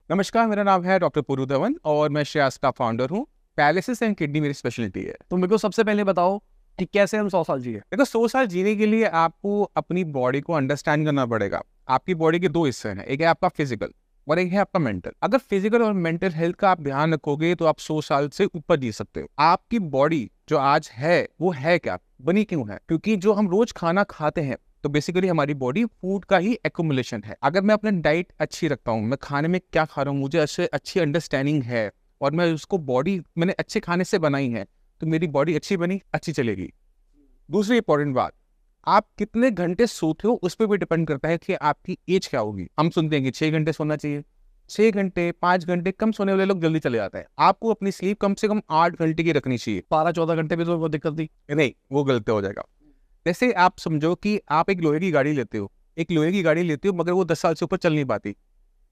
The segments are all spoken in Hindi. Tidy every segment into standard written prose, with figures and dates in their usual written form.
नमस्कार, मेरा नाम है डॉक्टर पुरु धवन और मैं श्रेयस का फाउंडर हूँ। पैलिसिस एंड किडनी मेरी स्पेशलिटी है। तो मेरे को सबसे पहले बताओ कि कैसे हम 100 साल जिए। देखो, 100 साल जीने के लिए आपको अपनी बॉडी को अंडरस्टैंड करना पड़ेगा। आपकी बॉडी के दो हिस्से हैं, एक है आपका फिजिकल और एक है आपका मेंटल। अगर फिजिकल और मेंटल हेल्थ का आप ध्यान रखोगे तो आप 100 साल से ऊपर जी सकते हो। आपकी बॉडी जो आज है वो है क्या, बनी क्यों है? क्योंकि जो हम रोज खाना खाते हैं तो बेसिकली हमारी बॉडी फूड का ही एक्यूमुलेशन है। अगर मैं अपना डाइट अच्छी रखता हूँ, मैं खाने में क्या खा रहा हूँ, मुझे अच्छी अंडरस्टैंडिंग है और मैं उसको बॉडी मैंने अच्छे खाने से बनाई है, तो मेरी बॉडी अच्छी बनी, अच्छी चलेगी। दूसरी इंपॉर्टेंट बात, आप कितने घंटे सोते हो उस पर भी डिपेंड करता है कि आपकी एज क्या होगी। हम सुनते हैं कि 6 घंटे सोना चाहिए, 6 घंटे 5 घंटे, कम सोने वाले लोग जल्दी चले जाते हैं। आपको अपनी स्लीप कम से कम 8 घंटे की रखनी चाहिए। 12-14 घंटे में तो वो दिक्कत थी। नहीं, वो गलत हो जाएगा। जैसे आप समझो कि आप एक लोहे की गाड़ी लेते हो, मगर वो 10 साल से ऊपर चल नहीं पाती।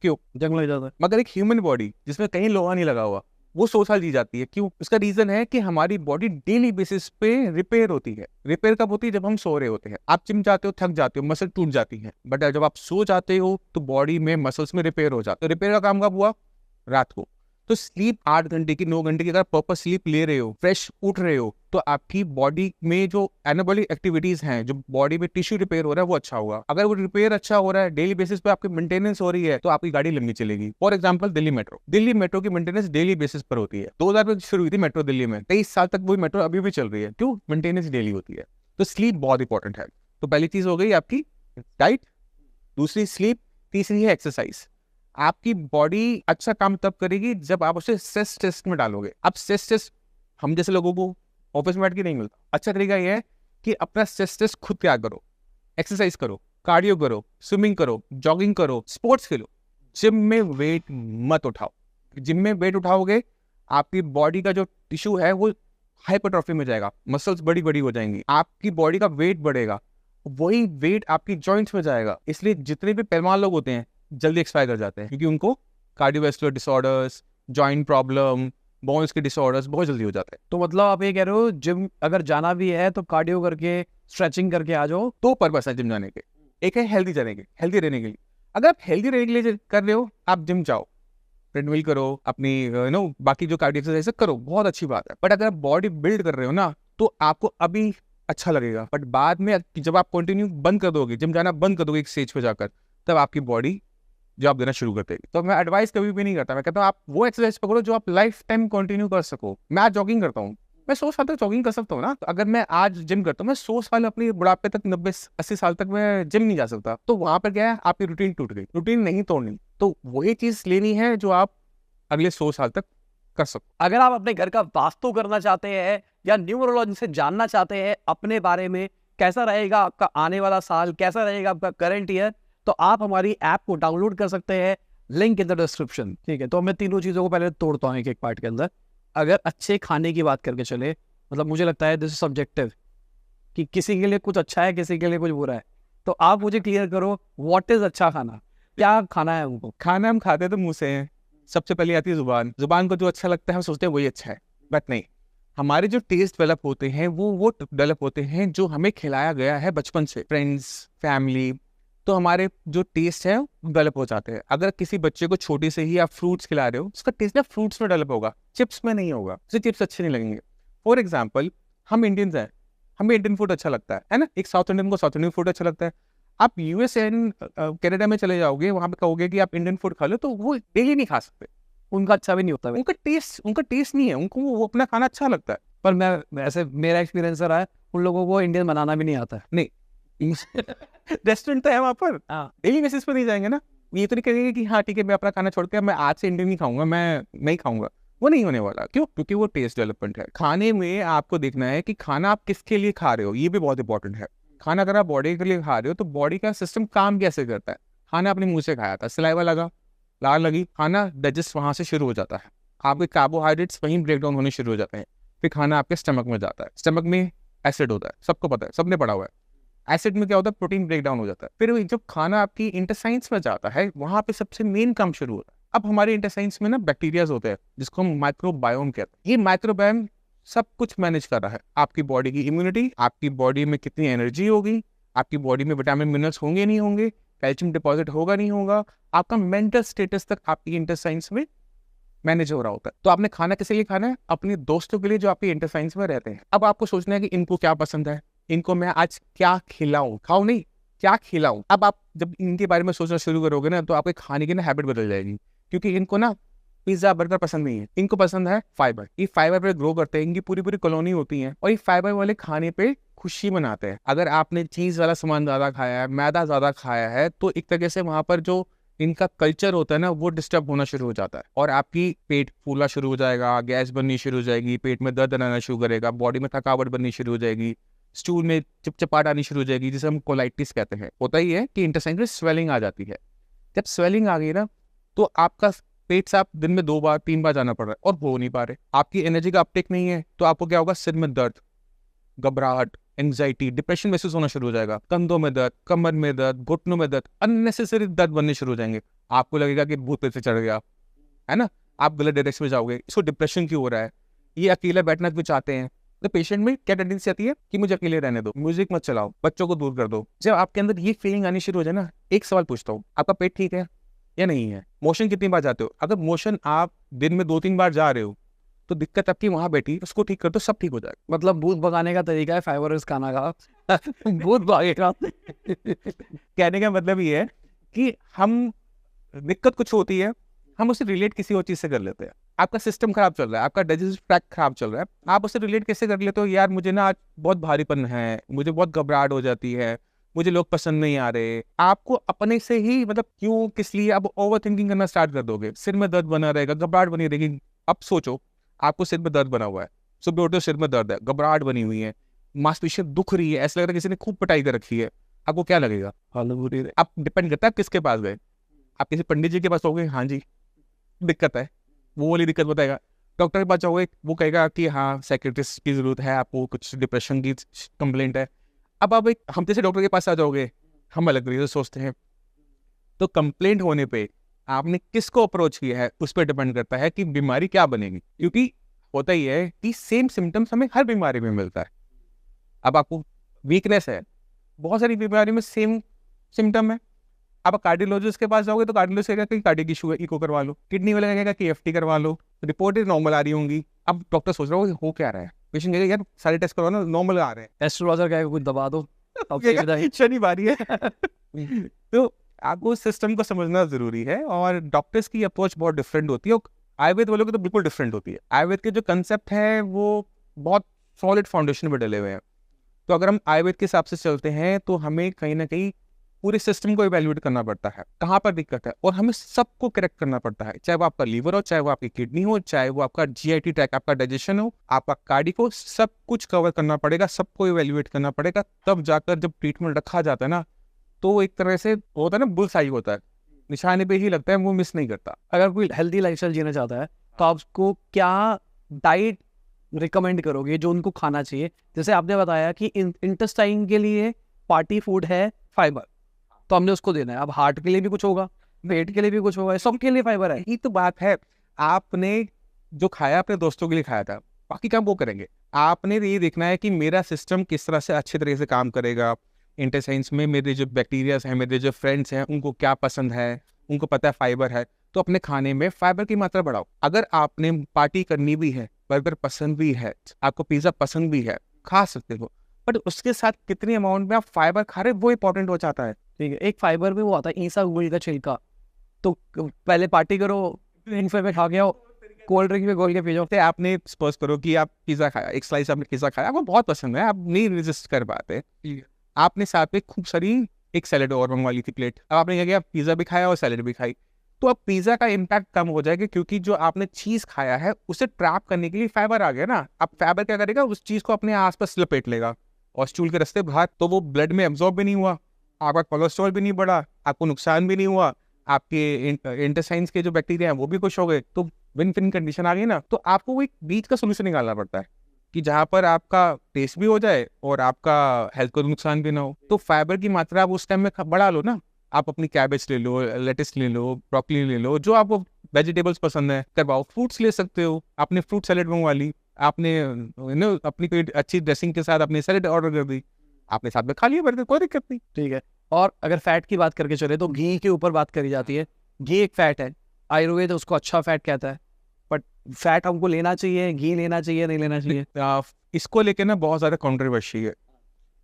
क्यों? जंग लग जाता है। मगर एक ह्यूमन बॉडी जिसमें कहीं लोहा नहीं लगा हुआ, वो 100 साल जी जाती है। क्यों? उसका रीजन है कि हमारी बॉडी डेली बेसिस पे रिपेयर होती है। रिपेयर कब होती है? जब हम सो रहे होते हैं। आप जिम जाते हो, थक जाते हो, मसल टूट जाती है, बट जब आप सो जाते हो तो बॉडी में मसल्स में रिपेयर हो जाता है। रिपेयर का काम कब हुआ? रात को। तो स्लीप 8 घंटे की, 9 घंटे की अगर प्रॉपर स्लीप ले रहे हो, फ्रेश उठ रहे हो, तो आपकी बॉडी में जो एनाबॉलिक एक्टिविटीज हैं, जो बॉडी में टिश्यू रिपेयर हो रहा है, वो अच्छा होगा। अगर वो रिपेयर अच्छा हो रहा है, डेली बेसिस पे आपकी मेंटेनेंस हो रही है, तो आपकी गाड़ी लंबी चलेगी। फॉर एग्जांपल, दिल्ली मेट्रो की मेंटेनेंस डेली बेसिस पर होती है। 2000 में शुरू हुई थी मेट्रो दिल्ली में, 23 साल तक वो मेट्रो अभी भी चल रही है। क्यों? मेंटेनेंस डेली होती है। तो स्लीप बहुत इंपॉर्टेंट है। तो पहली चीज हो गई आपकी डाइट, दूसरी स्लीप, तीसरी है एक्सरसाइज। आपकी बॉडी अच्छा काम तब करेगी जब आप उसे स्ट्रेस टेस्ट में डालोगे। अब स्ट्रेस टेस्ट हम जैसे लोगों को ऑफिस में बैठ के नहीं मिलता। अच्छा तरीका यह है कि अपना स्ट्रेस टेस्ट खुद तैयार करो। एक्सरसाइज करो, कार्डियो करो, स्विमिंग करो, जॉगिंग करो, स्पोर्ट्स खेलो। जिम में वेट मत उठाओ। जिम में वेट उठाओगे, आपकी बॉडी का जो टिश्यू है वो हाइपरट्रॉफी में जाएगा, मसल्स बड़ी बड़ी हो जाएंगी, आपकी बॉडी का वेट बढ़ेगा, वही वेट आपकी जॉइंट्स में जाएगा। इसलिए जितने भी पहलवान लोग होते हैं जल्दी एक्सपायर कर जाते हैं, क्योंकि उनको cardiovascular disorders, joint problem, bones के डिसऑर्डर्स बहुत जल्दी हो जाते हैं। तो मतलब आप ये कह रहे हो जिम अगर जाना भी है तो कार्डियो करके, स्ट्रेचिंग करके आ जाओ। दो पर्पस है जिम जाने के। एक है हेल्दी रहने के लिए। अगर आप हेल्दी रहने के लिए कर रहे हो, आप जिम जाओ, ट्रेडमिल करो, अपनी बाकी जो कार्डियो एक्सरसाइज करो, बहुत अच्छी बात है। बट अगर आप बॉडी बिल्ड कर रहे हो ना, तो आपको अभी अच्छा लगेगा, बट बाद में जब आप कंटिन्यू बंद कर दोगे, जिम जाना बंद कर दोगे एक स्टेज पे जाकर, तब आपकी बॉडी जवाब देना शुरू कर देगी। तो मैं एडवाइस कभी भी नहीं करता। मैं कहता हूँ आप वो एक्सरसाइज पकड़ो जो आप लाइफ टाइम कंटिन्यू कर सको। मैं आज जॉगिंग करता हूँ, मैं 100 साल तक जॉगिंग कर सकता हूँ ना। तो अगर मैं आज जिम करता हूँ, मैं 100 साल अपनी बुढ़ापे तक, 90-80 साल तक मैं जिम नहीं जा सकता। तो वहां पर क्या है, आपकी रूटीन टूट गई। रूटीन नहीं तोड़नी, तो वही चीज लेनी है जो आप अगले 100 साल तक कर सको। अगर आप अपने घर का वास्तु करना चाहते हैं या न्यूमरोलॉजी से जानना चाहते हैं अपने बारे में, कैसा रहेगा आपका आने वाला साल, कैसा रहेगा आपका करंट ईयर, तो आप हमारी ऐप को डाउनलोड कर सकते हैं। Link in the description. ठीक है, तो मैं तीनों चीजों को पहले तोड़ता हूँ एक एक पार्ट के अंदर। अगर अच्छे खाने की बात करके चले, मतलब मुझे लगता है दिस इज सब्जेक्टिव कि किसी के लिए कुछ अच्छा है, किसी के लिए कुछ बुरा है। तो आप मुझे क्लियर करो, व्हाट इज अच्छा खाना, क्या खाना है उनको। खाना हम खाते तो मुंह से हैं। सबसे पहले आती है जुबान। जुबान को जो अच्छा लगता है हम सोचते हैं वही अच्छा है, बट नहीं। हमारे जो टेस्ट डेवलप होते हैं वो डेवलप होते हैं जो हमें खिलाया गया है बचपन से, फ्रेंड्स, फैमिली। तो हमारे जो टेस्ट है डेवलप हो जाते हैं। अगर किसी बच्चे को छोटे से ही आप फ्रूट्स खिला रहे हो, उसका टेस्ट ना फ्रूट्स में डेवलप होगा, चिप्स में नहीं होगा। उसे चिप्स अच्छे नहीं लगेंगे। फॉर एग्जाम्पल, हम इंडियंस हैं, हमें इंडियन फूड अच्छा लगता है ना। एक साउथ इंडियन को साउथ इंडियन फूड अच्छा लगता है। आप यूएस एंड कनाडा में चले जाओगे, वहां पे कहोगे कि आप इंडियन फूड खा लो, तो वो डेली नहीं खा सकते। उनका अच्छा भी नहीं होता है। उनका टेस्ट नहीं है, उनको वो अपना खाना अच्छा लगता है। पर मैं ऐसे, मेरा एक्सपीरियंस रहा है, उन लोगों को इंडियन बनाना भी नहीं आता है। नहीं, रेस्टोरेंट तो है वहां पर, डेली बेसिस पर नहीं जाएंगे ना। ये तो नहीं कहेंगे कि हाँ ठीक है, मैं अपना खाना छोड़ के मैं आज से इंडियन नहीं खाऊंगा, मैं नहीं खाऊंगा। वो नहीं होने वाला। क्यों? क्योंकि वो टेस्ट डेवलपमेंट है। खाने में आपको देखना है कि खाना आप किसके लिए खा रहे हो, ये भी बहुत इंपॉर्टेंट है। खाना अगर आप बॉडी के लिए खा रहे हो, तो बॉडी का सिस्टम काम कैसे करता है। खाना अपने मुंह से खाया था, सलाइवा लगा, लार लगी, खाना डाइजेस्ट वहां से शुरू हो जाता है, आपके कार्बोहाइड्रेट्स वहीं ब्रेक डाउन होने शुरू हो जाते हैं, फिर खाना आपके स्टमक में जाता है। स्टमक में एसिड होता है, सबको पता है, सबने पढ़ा हुआ है। एसिड में क्या होता है, प्रोटीन ब्रेक डाउन हो जाता है। फिर जब खाना आपकी इंटेस्टाइन्स में जाता है, वहां पे सबसे मेन काम शुरू होता है। अब हमारे इंटेस्टाइन्स में ना बैक्टीरियाज होते हैं, जिसको हम माइक्रोबायोम कहते हैं। ये माइक्रोबायोम सब कुछ मैनेज कर रहा है। आपकी बॉडी की इम्यूनिटी, आपकी बॉडी में कितनी एनर्जी होगी, आपकी बॉडी में विटामिन मिनरल्स होंगे नहीं होंगे, कैल्शियम डिपॉजिट होगा नहीं होगा, आपका मेंटल स्टेटस तक आपकी इंटेस्टाइन्स में मैनेज हो रहा होता है। तो आपने खाना किसी लिए खाना है? अपने दोस्तों के लिए जो आपके इंटेस्टाइन्स में रहते हैं। अब आपको सोचना है कि इनको क्या पसंद है, इनको मैं आज क्या खिलाऊं, खाऊं नहीं, क्या खिलाऊं। अब आप जब इनके बारे में सोचना शुरू करोगे ना, तो आपके खाने की ना हैबिट बदल जाएगी, क्योंकि इनको ना पिज्जा बर्गर पसंद नहीं है, इनको पसंद है फाइबर। ये फाइबर पे ग्रो करते हैं, इनकी पूरी पूरी कॉलोनी होती है, और ये फाइबर वाले खाने पे खुशी मनाते हैं। अगर आपने चीज वाला सामान ज्यादा खाया है, मैदा ज्यादा खाया है, तो एक तरीके से वहां पर जो इनका कल्चर होता है ना, वो डिस्टर्ब होना शुरू हो जाता है, और आपकी पेट फूलना शुरू हो जाएगा, गैस बननी शुरू हो जाएगी, पेट में दर्द आना शुरू करेगा, बॉडी में थकावट बननी शुरू हो जाएगी, स्टूल में चिपचिपाहट आनी शुरू हो जाएगी, जिसे हम कोलाइटिस कहते हैं। होता ही है कि इंटेस्टाइन में स्वेलिंग आ जाती है। जब स्वेलिंग आ गई ना, तो आपका पेट साफ दिन में 2 बार 3 बार जाना पड़ रहा है, और हो नहीं पा रहे, आपकी एनर्जी का अपटेक नहीं है, तो आपको क्या होगा? सिर में दर्द, घबराहट, एंजाइटी, डिप्रेशन महसूस होना शुरू हो जाएगा, कंधों में दर्द, कमर में दर्द, घुटनों में दर्द, अननेसेसरी दर्द बनने शुरू हो जाएंगे। आपको लगेगा कि भूत पे से चढ़ गया है ना, आप गलत डायरेक्शन में जाओगे। इसको डिप्रेशन क्यों हो रहा है? ये अकेला बैठना क्यों चाहते हैं? तो पेशेंट में क्या टेंडेंसी आती है कि मुझे अकेले रहने दो, म्यूजिक मत चलाओ, बच्चों को दूर कर दो। जब आपके अंदर ये फीलिंग आनी शुरू हो जाए ना, एक सवाल पूछता हूँ, आपका पेट ठीक है या नहीं है? मोशन कितनी बार जाते हो? अगर मोशन आप दिन में 2-3 बार जा रहे हो, तो दिक्कत आपकी वहां बैठी, उसको ठीक कर दो, सब ठीक हो जाएगा। मतलब भूत भगाने का तरीका है फाइबर खाना का। भूत भागेगा। कहने का मतलब ये है कि हम, दिक्कत कुछ होती है, हम उसे रिलेट किसी और चीज से कर लेते हैं। आपका सिस्टम खराब चल रहा है, आपका डाइजेस्टिव ट्रैक्ट खराब चल रहा है, आप उसे रिलेट कैसे कर लेते हो? यार मुझे ना आज बहुत भारीपन है, मुझे बहुत घबराहट हो जाती है, मुझे लोग पसंद नहीं आ रहे। आपको अपने से ही, मतलब क्यों, किस लिए, अब ओवर थिंकिंग करना स्टार्ट कर दोगे, सिर में दर्द बना रहेगा, घबराहट बनी रहेगी। अब सोचो, आपको सिर में दर्द बना हुआ है, सुबह उठो सिर में दर्द है, घबराहट बनी हुई है, मांसपेशियां दुख रही है, ऐसा लग रहा है किसी ने खूब पिटाई कर रखी है, आपको क्या लगेगा? अब डिपेंड करता है आप किसके पास गए। आप किसी पंडित जी के पास होगे, हाँ जी दिक्कत है, वो वाली दिक्कत बताएगा। डॉक्टर के पास जाओगे, वो कहेगा कि हाँ साइकियाट्रिस्ट की जरूरत है, आपको कुछ डिप्रेशन की कंप्लेंट है। अब आप एक हम जैसे डॉक्टर के पास आ जाओगे, हम अलग तरीके से सोचते हैं। तो कंप्लेंट होने पे आपने किसको अप्रोच किया है, उस पर डिपेंड करता है कि बीमारी क्या बनेगी। क्योंकि होता ही है कि सेम सिम्टम्स हमें हर बीमारी में मिलता है। अब आपको वीकनेस है, बहुत सारी बीमारी में सेम सिम्टम है। आप कार्डियोलॉजिस्ट के पास जाओगे तो कार्डियोलॉजिस्ट कहेगा कि कार्डियक इशू है, इको करवा लो। किडनी वाला कहेगा कि एफटी करवा लो, रिपोर्ट नॉर्मल आ रही होंगी। अब डॉक्टर सोच रहा हो क्या रहा है, पेशेंट कहेगा यार सारे टेस्ट करवाना, नॉर्मल आ रहे हैं। एस्ट्रोलॉजर कहेगा कुछ दबा दो, शनिवारी है। तो आपको सिस्टम को समझना जरूरी है, और डॉक्टर्स की अप्रोच बहुत डिफरेंट होती है, और आयुर्वेद वालों की तो बिल्कुल डिफरेंट होती है। आयुर्वेद के जो कंसेप्ट है वो बहुत सॉलिड फाउंडेशन पर डले हुए हैं। तो अगर हम आयुर्वेद के हिसाब से चलते हैं, तो हमें कहीं ना कहीं पूरे सिस्टम को इवैल्यूएट करना पड़ता है, कहाँ पर दिक्कत है, और हमें सबको करेक्ट करना पड़ता है। चाहे वो आपका लीवर हो, चाहे वो आपकी किडनी हो, चाहे वो आपका जीआईटी ट्रैक, आपका डाइजेशन हो, आपका कार्डिक हो, सब कुछ कवर करना पड़ेगा, सबको इवैल्यूएट करना पड़ेगा। तब जाकर जब ट्रीटमेंट रखा जाता है ना, तो एक तरह से होता है ना, बुल्स आई होता है, निशाने पे ही लगता है, वो मिस नहीं करता। अगर कोई हेल्दी लाइफस्टाइल जीना चाहता है, तो आप उसको क्या डाइट रिकमेंड करोगे जो उनको खाना चाहिए? जैसे आपने बताया कि इंटेस्टाइन के लिए पार्टी फूड है फाइबर, तो हमने उसको देना है। अब हार्ट के लिए भी कुछ होगा, पेट के लिए भी कुछ होगा, सबके लिए फाइबर है। यही तो बात है। आपने जो खाया अपने दोस्तों के लिए खाया था, बाकी काम वो करेंगे। आपने ये देखना है कि मेरा सिस्टम किस तरह से अच्छे तरीके से काम करेगा। इंटेस्टाइन्स में मेरे जो बैक्टीरियाज हैं, मेरे जो फ्रेंड्स हैं, उनको क्या पसंद है, उनको पता है फाइबर है, तो अपने खाने में फाइबर की मात्रा बढ़ाओ। अगर आपने पार्टी करनी भी है, बर्गर पसंद भी है, आपको पिज्जा पसंद भी है, खा सकते हो, बट उसके साथ कितनी अमाउंट में आप फाइबर खा रहे हो, वो इंपॉर्टेंट हो जाता है। ठीक है, एक फाइबर में वो आता है ईसा गुड़ का छिलका, तो पहले पार्टी करो, इनफे में खा के आओ, कोल्ड ड्रिंक में घोल के पी जाओ। आपने सपोज करो कि आप पिज्जा खाया, एक स्लाइस आपने पिज्जा खाया, आपको बहुत पसंद है, आप नहीं रेजिस्ट कर पाते, आपने साथ में खूब सारी एक सैलेड और मंगवा ली थी प्लेट। अब आपने क्या किया, पिज्जा भी खाया और सैलेड भी खाई, तो अब पिज्जा का इम्पैक्ट कम हो जाएगा, क्योंकि जो आपने चीज खाया है उसे ट्रैप करने के लिए फाइबर आ गया ना। अब फाइबर क्या करेगा, उस चीज को अपने आसपास लपेट लेगा और स्टूल के रास्ते बाहर, तो वो ब्लड में एब्जॉर्ब भी नहीं हुआ, आपका कोलेस्ट्रॉल भी नहीं बढ़ा, आपको नुकसान भी नहीं हुआ, आपके इंटेस्टाइन्स के जो बैक्टीरिया हैं वो भी खुश हो गए, तो विन विन कंडीशन आ गई ना। तो आपको वो एक बीच का सोल्यूशन निकालना पड़ता है कि जहाँ पर आपका टेस्ट भी हो जाए और आपका हेल्थ को नुकसान भी ना हो। तो फाइबर की मात्रा आप उस टाइम में बढ़ा लो ना। आप अपनी कैबेज ले लो, लेटिस ले लो, ब्रोकली ले लो, जो आपको वेजिटेबल्स पसंद है करवाओ। फ्रूट्स ले सकते हो, आपने फ्रूट सैलेड मंगवा ली, आपने अपनी कोई अच्छी ड्रेसिंग के साथ अपनी सैलेड ऑर्डर कर दी, आपने साथ में खा लिया बर्गर, कोई दिक्कत नहीं। ठीक है, और अगर फैट की बात करके चले तो घी के ऊपर बात करी जाती है। घी एक फैट है, आयुर्वेद उसको अच्छा फैट कहता है, बट फैट हमको लेना चाहिए, घी लेना चाहिए, नहीं लेना चाहिए? इसको लेके ना बहुत ज़्यादा कंट्रोवर्सी है,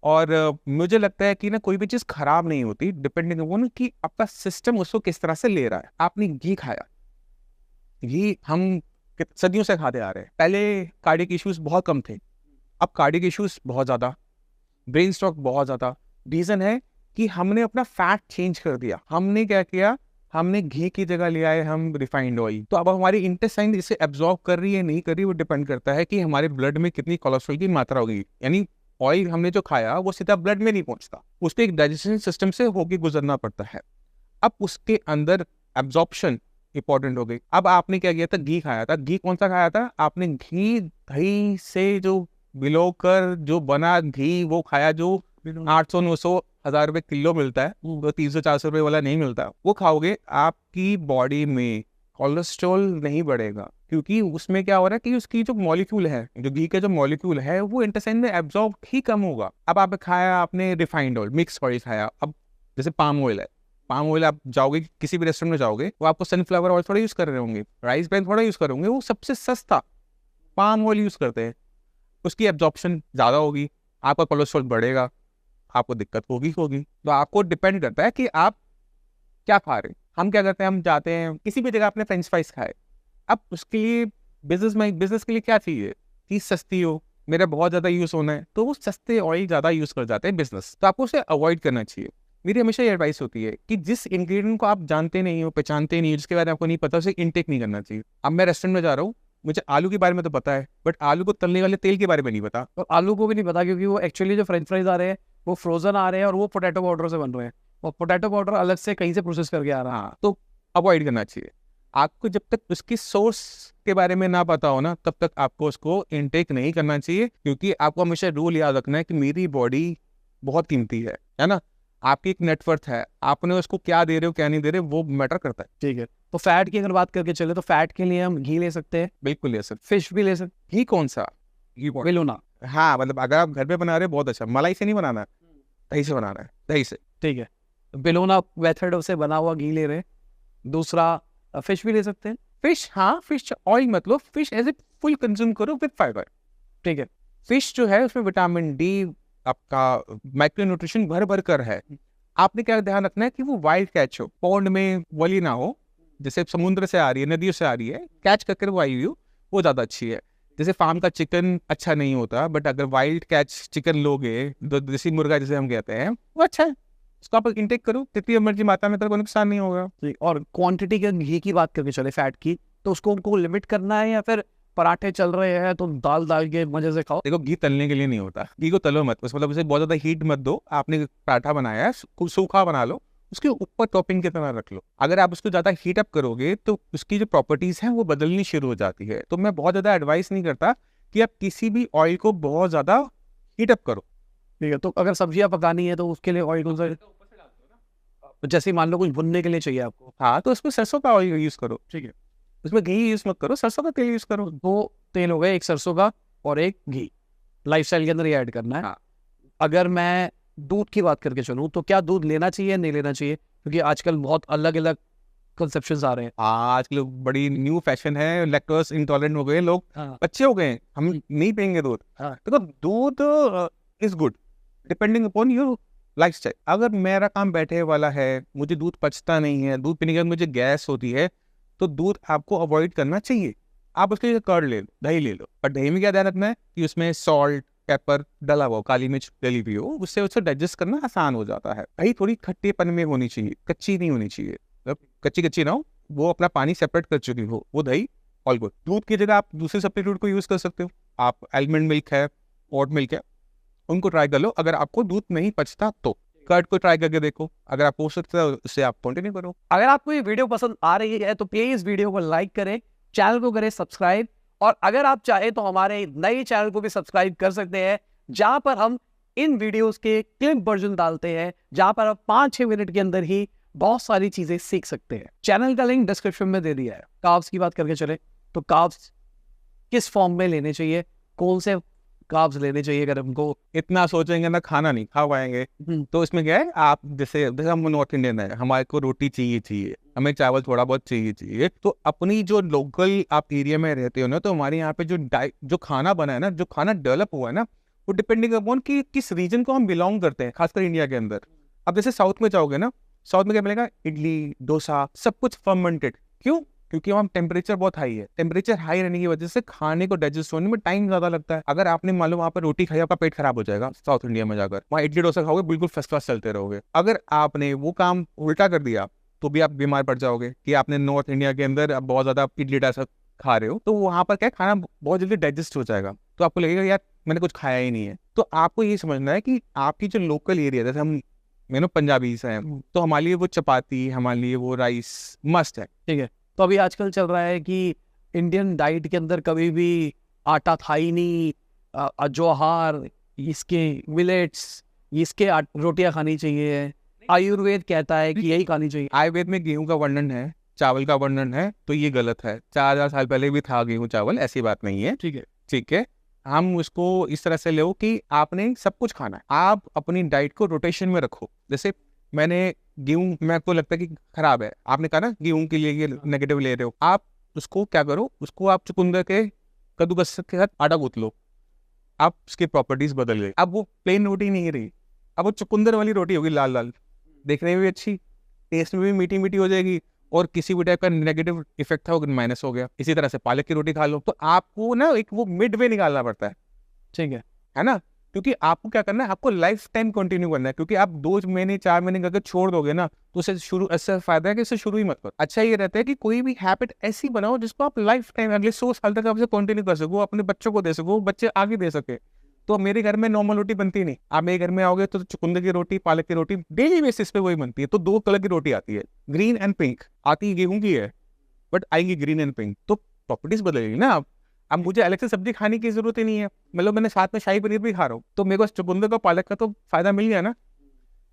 और मुझे लगता है कि ना कोई भी चीज़ खराब नहीं होती, डिपेंडिंग अपॉन कि आपका सिस्टम उसको किस तरह से ले रहा है। आपने घी खाया, घी हम सदियों से खाते आ रहे हैं। पहले कार्डियक इश्यूज बहुत कम थे, अब कार्डियक इश्यूज बहुत ज़्यादा, ब्रेन स्ट्रोक बहुत ज़्यादा। रीज़न है कि हमने अपना फैट चेंज कर दिया। हमने क्या किया, हमने घी की जगह ले आए हम रिफाइंड ऑयल। तो अब हमारी इंटेस्टाइन इसे एब्जॉर्ब कर रही है नहीं कर रही, वो डिपेंड करता है कि हमारे ब्लड में कितनी कोलेस्ट्रॉल की मात्रा होगी। यानी ऑयल हमने जो खाया वो सीधा ब्लड में नहीं पहुंचता, उसको एक डाइजेशन सिस्टम से होके गुजरना पड़ता है। अब उसके अंदर एब्जॉर्प्शन इंपॉर्टेंट हो गई। अब आपने क्या किया था, घी खाया था। घी कौन सा खाया था आपने? घी दही से जो मिलाकर जो बना घी वो खाया, जो 800 900 1000 रुपए किलो मिलता है, तो 300 400 रुपए वाला नहीं मिलता। वो खाओगे, आपकी बॉडी में कोलेस्ट्रॉल नहीं बढ़ेगा, क्योंकि उसमें क्या हो रहा है कि उसकी जो मॉलिक्यूल है, जो घी का जो मॉलिक्यूल है, वो इंटेस्टाइन में एब्जॉर्ब ही कम होगा। अब आप खाया, आपने रिफाइंड ऑयल, मिक्स ऑयल खाया। अब जैसे पाम ऑयल है, पाम ऑयल आप जाओगे किसी भी रेस्टोरेंट में जाओगे, वो आपको सनफ्लावर ऑयल थोड़ा यूज कर रहे होंगे, राइस ब्रान थोड़ा यूज कर रहे होंगे, वो सबसे सस्ता पाम ऑयल यूज करते हैं। उसकी एब्जॉर्प्शन ज़्यादा होगी, आपका कोलेस्ट्रॉल बढ़ेगा, आपको दिक्कत होगी। तो आपको डिपेंड करता है कि आप क्या खा रहे हैं। हम क्या करते हैं, हम जाते हैं किसी भी जगह, आपने फ्रेंच फ्राइज खाए, अब उसके लिए बिजनेस के लिए क्या चाहिए, चीज़ सस्ती हो, मेरा बहुत ज़्यादा यूज़ होना है, तो वो सस्ते ऑयल ज़्यादा यूज़ कर जाते हैं बिजनेस। तो आपको उसे अवॉइड करना चाहिए। मेरी हमेशा ये एडवाइस होती है कि जिस इंग्रेडिएंट को आप जानते नहीं हो, पहचानते नहीं हो, जिसके बारे में आपको नहीं पता, उसे इनटेक नहीं करना चाहिए। अब मैं रेस्टोरेंट में जा रहा हूँ, मुझे आलू के बारे में तो पता है, बट आलू को तलने वाले तेल के बारे में नहीं पता। तो आलू को भी नहीं पता, क्योंकि वो एक्चुअली जो फ्रेंच फ्राइज आ रहे हैं वो फ्रोजन आ रहे हैं और वो पोटैटो पाउडर से बन रहे हैं, और पोटैटो पाउडर अलग से कहीं से प्रोसेस करके आ रहा है। हाँ, तो अवॉइड करना चाहिए। आपको जब तक उसकी सोर्स के बारे में ना पता हो ना, तब तक आपको उसको इनटेक नहीं करना चाहिए, क्योंकि आपको हमेशा रूल याद रखना है कि मेरी बॉडी बहुत कीमती है ना। आपकी एक नेटवर्थ है, आपने उसको क्या दे रहे हो क्या नहीं दे रहे, वो मैटर करता है। ठीक है, तो फैट की अगर बात करके चले तो फैट के लिए हम घी ले सकते हैं, बिल्कुल ले सकते। फिश भी ले सकते घी कौन सा? घी हैं, बेलोना। हाँ, मतलब अगर आप घर पे बना रहे हो बहुत अच्छा, मलाई से नहीं बनाना है, दही से बनाना है, दही से। ठीक है, बेलोना मेथड से बना हुआ घी ले रहे हैं। दूसरा फिश भी ले सकते हैं। फिश, हाँ, फिश ऑयल मतलब fish as a full consume करो विद फाइबर। ठीक है, फिश जो है उसमें विटामिन डी, आपका माइक्रो न्यूट्रिशन भर भर कर है। आपने क्या ध्यान रखना है कि वो वाइल्ड कैच हो, पॉन्ड में वली ना हो, जैसे समुद्र से आ रही है, नदियों से आ रही है, कैच करके वो आई हुई हो, वो ज़्यादा अच्छी है। जैसे फार्म का चिकन अच्छा नहीं होता, बट अगर वाइल्ड कैच चिकन लोगे, तो देसी मुर्गा जिसे हम कहते हैं, वो अच्छा है, उसको आप इंटेक करो जितनी एमर्जी मात्रा में, तो कोई नुकसान नहीं होगा। और क्वांटिटी के घी की बात करके चले फैट की, तो उसको उनको लिमिट करना है, या फिर पराठे चल रहे हैं तो दाल डाल के मजे से खाओ? देखो, घी तलने के लिए नहीं होता, घी को तलो मत, मतलब उसे बहुत ज्यादा हीट मत दो। आपने पराठा बनाया है, सूखा बना लो, उसके ऊपर टॉपिंग की तरह रख लो। अगर आप उसको ज्यादा हीट अप करोगे तो उसकी जो प्रॉपर्टीज हैं वो बदलनी शुरू हो जाती है। तो मैं बहुत ज्यादा एडवाइस नहीं करता कि आप किसी भी ऑयल को बहुत ज्यादा हीट अप करो। ठीक है, तो अगर सब्जियां पकानी है तो उसके लिए ऑयल कौन सा? तो जैसे मान लो कुछ भुनने के लिए चाहिए आपको, हाँ, तो उसमें सरसों का ऑयल यूज करो। ठीक है, उसमें घी यूज मत करो, सरसों का तेल यूज करो। दो तेल हो गए, एक सरसों का और एक घी, लाइफस्टाइल के अंदर ये ऐड करना है। हाँ। अगर मैं दूध की बात करके चलूँ तो क्या दूध लेना चाहिए नहीं लेना चाहिए? क्योंकि आजकल बहुत अलग अलग कंसेप्शंस आ रहे हैं। आज के लोग बड़ी न्यू फैशन है, लैक्टोज इंटॉलरेंट हो गए लोग, हाँ, बच्चे हो गए हैं, हम नहीं पियेंगे दूध। हाँ, देखो, दूध is good depending upon your lifestyle. अगर मेरा काम बैठे वाला है, मुझे दूध पचता नहीं है, दूध पीने के बाद मुझे गैस होती है, तो दूध आपको अवॉइड करना चाहिए। आप उसके लिए कर्ड ले लो, दही ले लो, पर दही में क्या ध्यान रखना है कि उसमें सॉल्ट पेपर डला हुआ, काली मिर्च डली हुई हो, उससे उसे डाइजेस्ट करना आसान हो जाता है। दही थोड़ी खट्टेपन में होनी चाहिए, कच्ची नहीं होनी चाहिए, मतलब कच्ची ना हो, वो अपना पानी सेपरेट कर चुकी हो, वो दही ऑल गुड। दूध की जगह आप दूसरे सब्स्टिट्यूट को यूज कर सकते हो। आप आलमंड मिल्क है, ओट मिल्क है, उनको ट्राई कर लो। अगर आपको दूध नहीं पचता तो कर्ड को ट्राई करके देखो, अगर आप हो सकता है उससे आप कंटिन्यू करो। अगर आपको ये वीडियो पसंद आ रही है तो प्लीज वीडियो को लाइक करें, चैनल को करें सब्सक्राइब, और अगर आप चाहे तो हमारे नए चैनल को भी सब्सक्राइब कर सकते हैं, जहां पर हम इन वीडियोस के क्लिप वर्जन डालते हैं, जहां पर आप 5-6 मिनट के अंदर ही बहुत सारी चीजें सीख सकते हैं। चैनल का लिंक डिस्क्रिप्शन में दे दिया है। कार्ब्स की बात करके चले तो कार्ब्स किस फॉर्म में लेने चाहिए, कौन से कार्ब्स लेने चाहिए अगर हमको? इतना सोचेंगे ना खाना नहीं खा पाएंगे। तो इसमें क्या है, आप जैसे हम नॉर्थ इंडियन है, हमारे को रोटी चाहिए, हमें चावल थोड़ा बहुत चाहिए। तो अपनी जो लोकल आप एरिया में रहते हो ना, तो हमारे यहाँ पे जो खाना बना है ना, जो खाना डेवलप हुआ है ना, वो डिपेंडिंग अपॉन कि किस रीजन को हम बिलोंग करते हैं, खासकर इंडिया के अंदर। अब जैसे साउथ में जाओगे ना, साउथ में क्या मिलेगा, इडली डोसा सब कुछ फर्मेंटेड। क्यों? क्योंकि वहाँ टेम्परेचर बहुत हाई है। टेम्परेचर हाई रहने की वजह से खाने को डाइजेस्ट होने में टाइम ज्यादा लगता है। अगर आपने मान लो वहाँ पर रोटी खाई, आपका पेट खराब हो जाएगा। साउथ इंडिया में जाकर वहाँ इडली डोसा खाओगे, बिल्कुल फर्स्ट क्लास चलते रहोगे। अगर आपने वो काम उल्टा कर दिया तो भी आप बीमार पड़ जाओगे कि आपने नॉर्थ इंडिया के अंदर बहुत ज्यादा इडली डोसा खा रहे हो। तो वहाँ पर क्या खाना बहुत जल्दी डाइजेस्ट हो जाएगा, तो आपको लगेगा यार मैंने कुछ खाया ही नहीं है। तो आपको ये समझना है कि आपकी जो लोकल एरिया, जैसे हम पंजाबी हैं, तो हमारे लिए वो चपाती, हमारे लिए वो राइस मस्ट है। ठीक है। तो अभी आजकल चल रहा है कि इंडियन डाइट के अंदर कभी भी आटा था ही नहीं, ज्वार, इसके मिलेट्स, इसके रोटियां खानी चाहिए। आयुर्वेद कहता है कि यही खानी चाहिए। आयुर्वेद में गेहूं का वर्णन है, चावल का वर्णन है, तो ये गलत है। 4000 साल पहले भी था गेहूं चावल, ऐसी बात नहीं है। ठीक है, हम उसको इस तरह से लो कि आपने सब कुछ खाना है, आप अपनी डाइट को रोटेशन में रखो। जैसे मैंने गेहूं, मेरे को लगता है कि खराब है, आपने कहा ना गेहूं के लिए ये नेगेटिव ले रहे हो, आप उसको क्या करो, उसको आप चुकंदर के कद्दूकस के साथ आटा गूंथ लो, आप उसकी प्रॉपर्टीज बदल गई। अब वो प्लेन रोटी नहीं रही, अब वो चुकंदर वाली रोटी होगी, लाल लाल, देखने में भी अच्छी, टेस्ट में भी मीठी मीठी हो जाएगी, और किसी भी टाइप का नेगेटिव इफेक्ट था वो माइनस हो गया। इसी तरह से पालक की रोटी खा लो। तो आपको ना एक वो मिड वे निकालना पड़ता है। ठीक है ना, क्योंकि आपको क्या करना है, आपको लाइफ टाइम कंटिन्यू करना है। क्योंकि आप 2 महीने 4 महीने अगर छोड़ दोगे ना, तो उसे शुरू, ऐसा फायदा है कि इसे शुरू ही मत करो। अच्छा ये रहता है कि कोई भी हैबिट ऐसी बनाओ जिसको आप लाइफ टाइम अगले 100 साल तक आप उसे कंटिन्यू कर सको, अपने बच्चों को दे सको, बच्चे आगे दे सके। तो मेरे घर में नॉर्मल रोटी बनती नहीं, आप मेरे घर में आओगे तो चुकंदर की रोटी, पालक की रोटी डेली बेसिस पे वही बनती है। तो 2 कलर की रोटी आती है, ग्रीन एंड पिंक आती है, गेहूं की है बट आएगी ग्रीन एंड पिंक, तो प्रॉपर्टीज बदलेगी ना। अब मुझे अलग से सब्जी खाने की जरूरत ही नहीं है, मतलब मैंने साथ में शाही पनीर भी खा रहा हूँ, तो मेरे को चुकंदर का पालक का तो फायदा मिल गया ना।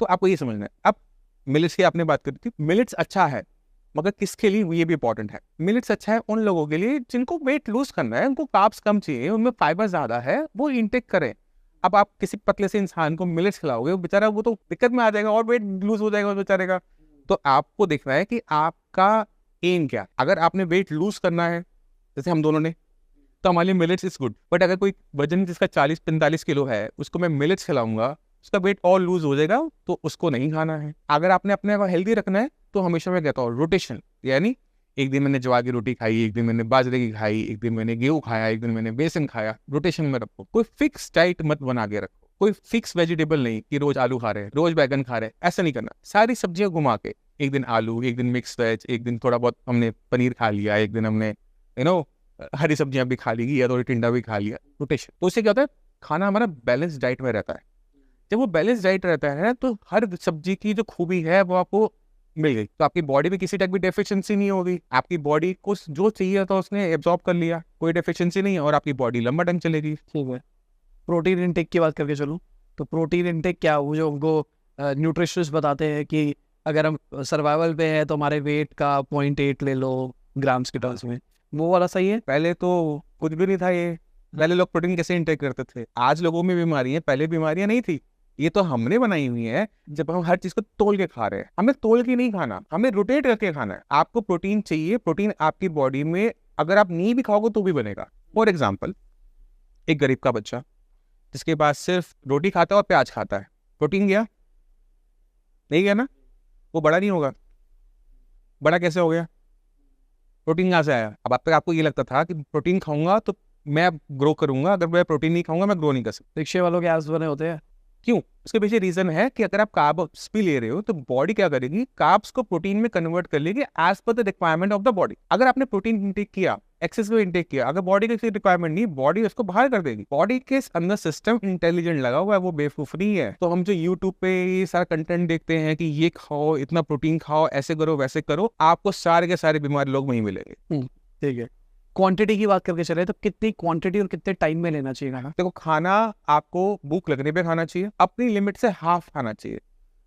तो आपको ये समझना है। अब मिलेट्स की आपने बात करी थी, मिलेट्स अच्छा है, मगर किसके लिए ये भी इंपॉर्टेंट है। मिलेट्स अच्छा है उन लोगों के लिए जिनको वेट लूज करना है, उनको कार्ब्स कम चाहिए, उनमें फाइबर ज्यादा है, वो इंटेक करें। अब आप किसी पतले से इंसान को मिलेट्स खिलाओगे, बेचारा वो तो दिक्कत में आ जाएगा और वेट लूज हो जाएगा बेचारे का। तो आपको देखना है कि आपका एम क्या। अगर आपने वेट लूज करना है, जैसे हम दोनों ने, तो हमारे लिए मिलेट्स इज गुड। बट अगर कोई वजन जिसका 40-45 किलो है, उसको मैं मिलेट्स खिलाऊंगा, उसका वेट और लूज हो जाएगा, तो उसको नहीं खाना है। अगर आपने अपने को हेल्दी रखना है, तो हमेशा मैं कहता हूँ रोटेशन, यानी एक दिन मैंने ज्वार की रोटी खाई, एक दिन मैंने बाजरे की खाई, एक दिन मैंने गेहूं खाया, एक दिन मैंने बेसन खाया। रोटेशन में रखो, कोई फिक्स डाइट मत बना के रखो, कोई फिक्स वेजिटेबल नहीं कि रोज आलू खा रहे हैं, रोज बैगन खा रहे हैं, ऐसा नहीं करना। सारी सब्जियां घुमा के, एक दिन आलू, एक दिन मिक्स वेज, एक दिन थोड़ा बहुत हमने पनीर खा लिया, एक दिन हमने हरी सब्जियां भी खा ली या थोड़ी टिंडा भी खा लिया। रोटेशन, तो उससे क्या होता है, खाना हमारा बैलेंस डाइट में रहता है। जब वो बैलेंस डाइट रहता है तो हर सब्जी की जो खूबी है वो आपको मिल गई, तो आपकी बॉडी में किसी टाइप की डेफिशिएंसी नहीं होगी। आपकी बॉडी को जो चाहिए था उसने एब्जॉर्ब कर लिया, कोई डेफिशिएंसी नहीं है, और आपकी बॉडी लंबा टाइम चलेगी। ठीक है। प्रोटीन इंटेक की बात करके चलूँ, तो प्रोटीन इंटेक क्या, वो जो उनको न्यूट्रिशनिस्ट बताते हैं कि अगर हम सर्वाइवल पे है तो हमारे वेट का 0.8 ले लो ग्राम्स के टर्म्स में, वो वाला सही है? पहले तो कुछ भी नहीं था ये, पहले लोग प्रोटीन कैसे इंटेक करते थे। आज लोगों में बीमारी है, पहले बीमारियां नहीं थी, ये तो हमने बनाई हुई है। जब हम हर चीज को तोल के खा रहे हैं, हमें तोल के नहीं खाना, हमें रोटेट करके खाना है। आपको प्रोटीन चाहिए, प्रोटीन आपकी बॉडी में अगर आप नहीं भी खाओगे तो भी बनेगा। फॉर एग्जाम्पल, एक गरीब का बच्चा जिसके पास सिर्फ रोटी खाता है और प्याज खाता है, प्रोटीन गया? नहीं गया ना, वो बड़ा नहीं होगा। बड़ा कैसे हो गया? प्रोटीन कहाँ से आया? अब तक आपको ये लगता था कि प्रोटीन खाऊंगा तो मैं ग्रो करूंगा, अगर मैं प्रोटीन नहीं खाऊंगा मैं ग्रो नहीं कर सकता। रिक्शे वालों के एब्स बने होते हैं। क्यों? उसके पीछे रीजन है कि अगर आप कार्ब्स भी ले रहे हो तो बॉडी क्या करेगी, कार्ब्स को प्रोटीन में कन्वर्ट कर लेगी as per the requirement of the body. अगर आपने प्रोटीन इंटेक किया, एक्सेसिव इंटेक किया, अगर बॉडी की कोई रिक्वायरमेंट नहीं, बॉडी उसको बाहर कर देगी। बॉडी के अंदर सिस्टम इंटेलिजेंट लगा हुआ है, वो बेवकूफ नहीं है। तो हम जो यूट्यूब पे ये सारा कंटेंट देखते हैं कि ये खाओ, इतना प्रोटीन खाओ, ऐसे करो वैसे करो, आपको सारे के सारे बीमारी लोग वहीं मिलेंगे। ठीक है। क्वांटिटी की बात करके चले तो कितनी क्वांटिटी और कितने टाइम में लेना चाहिए खाना? देखो, खाना आपको भूख लगने पे खाना चाहिए, अपनी लिमिट से हाफ खाना चाहिए।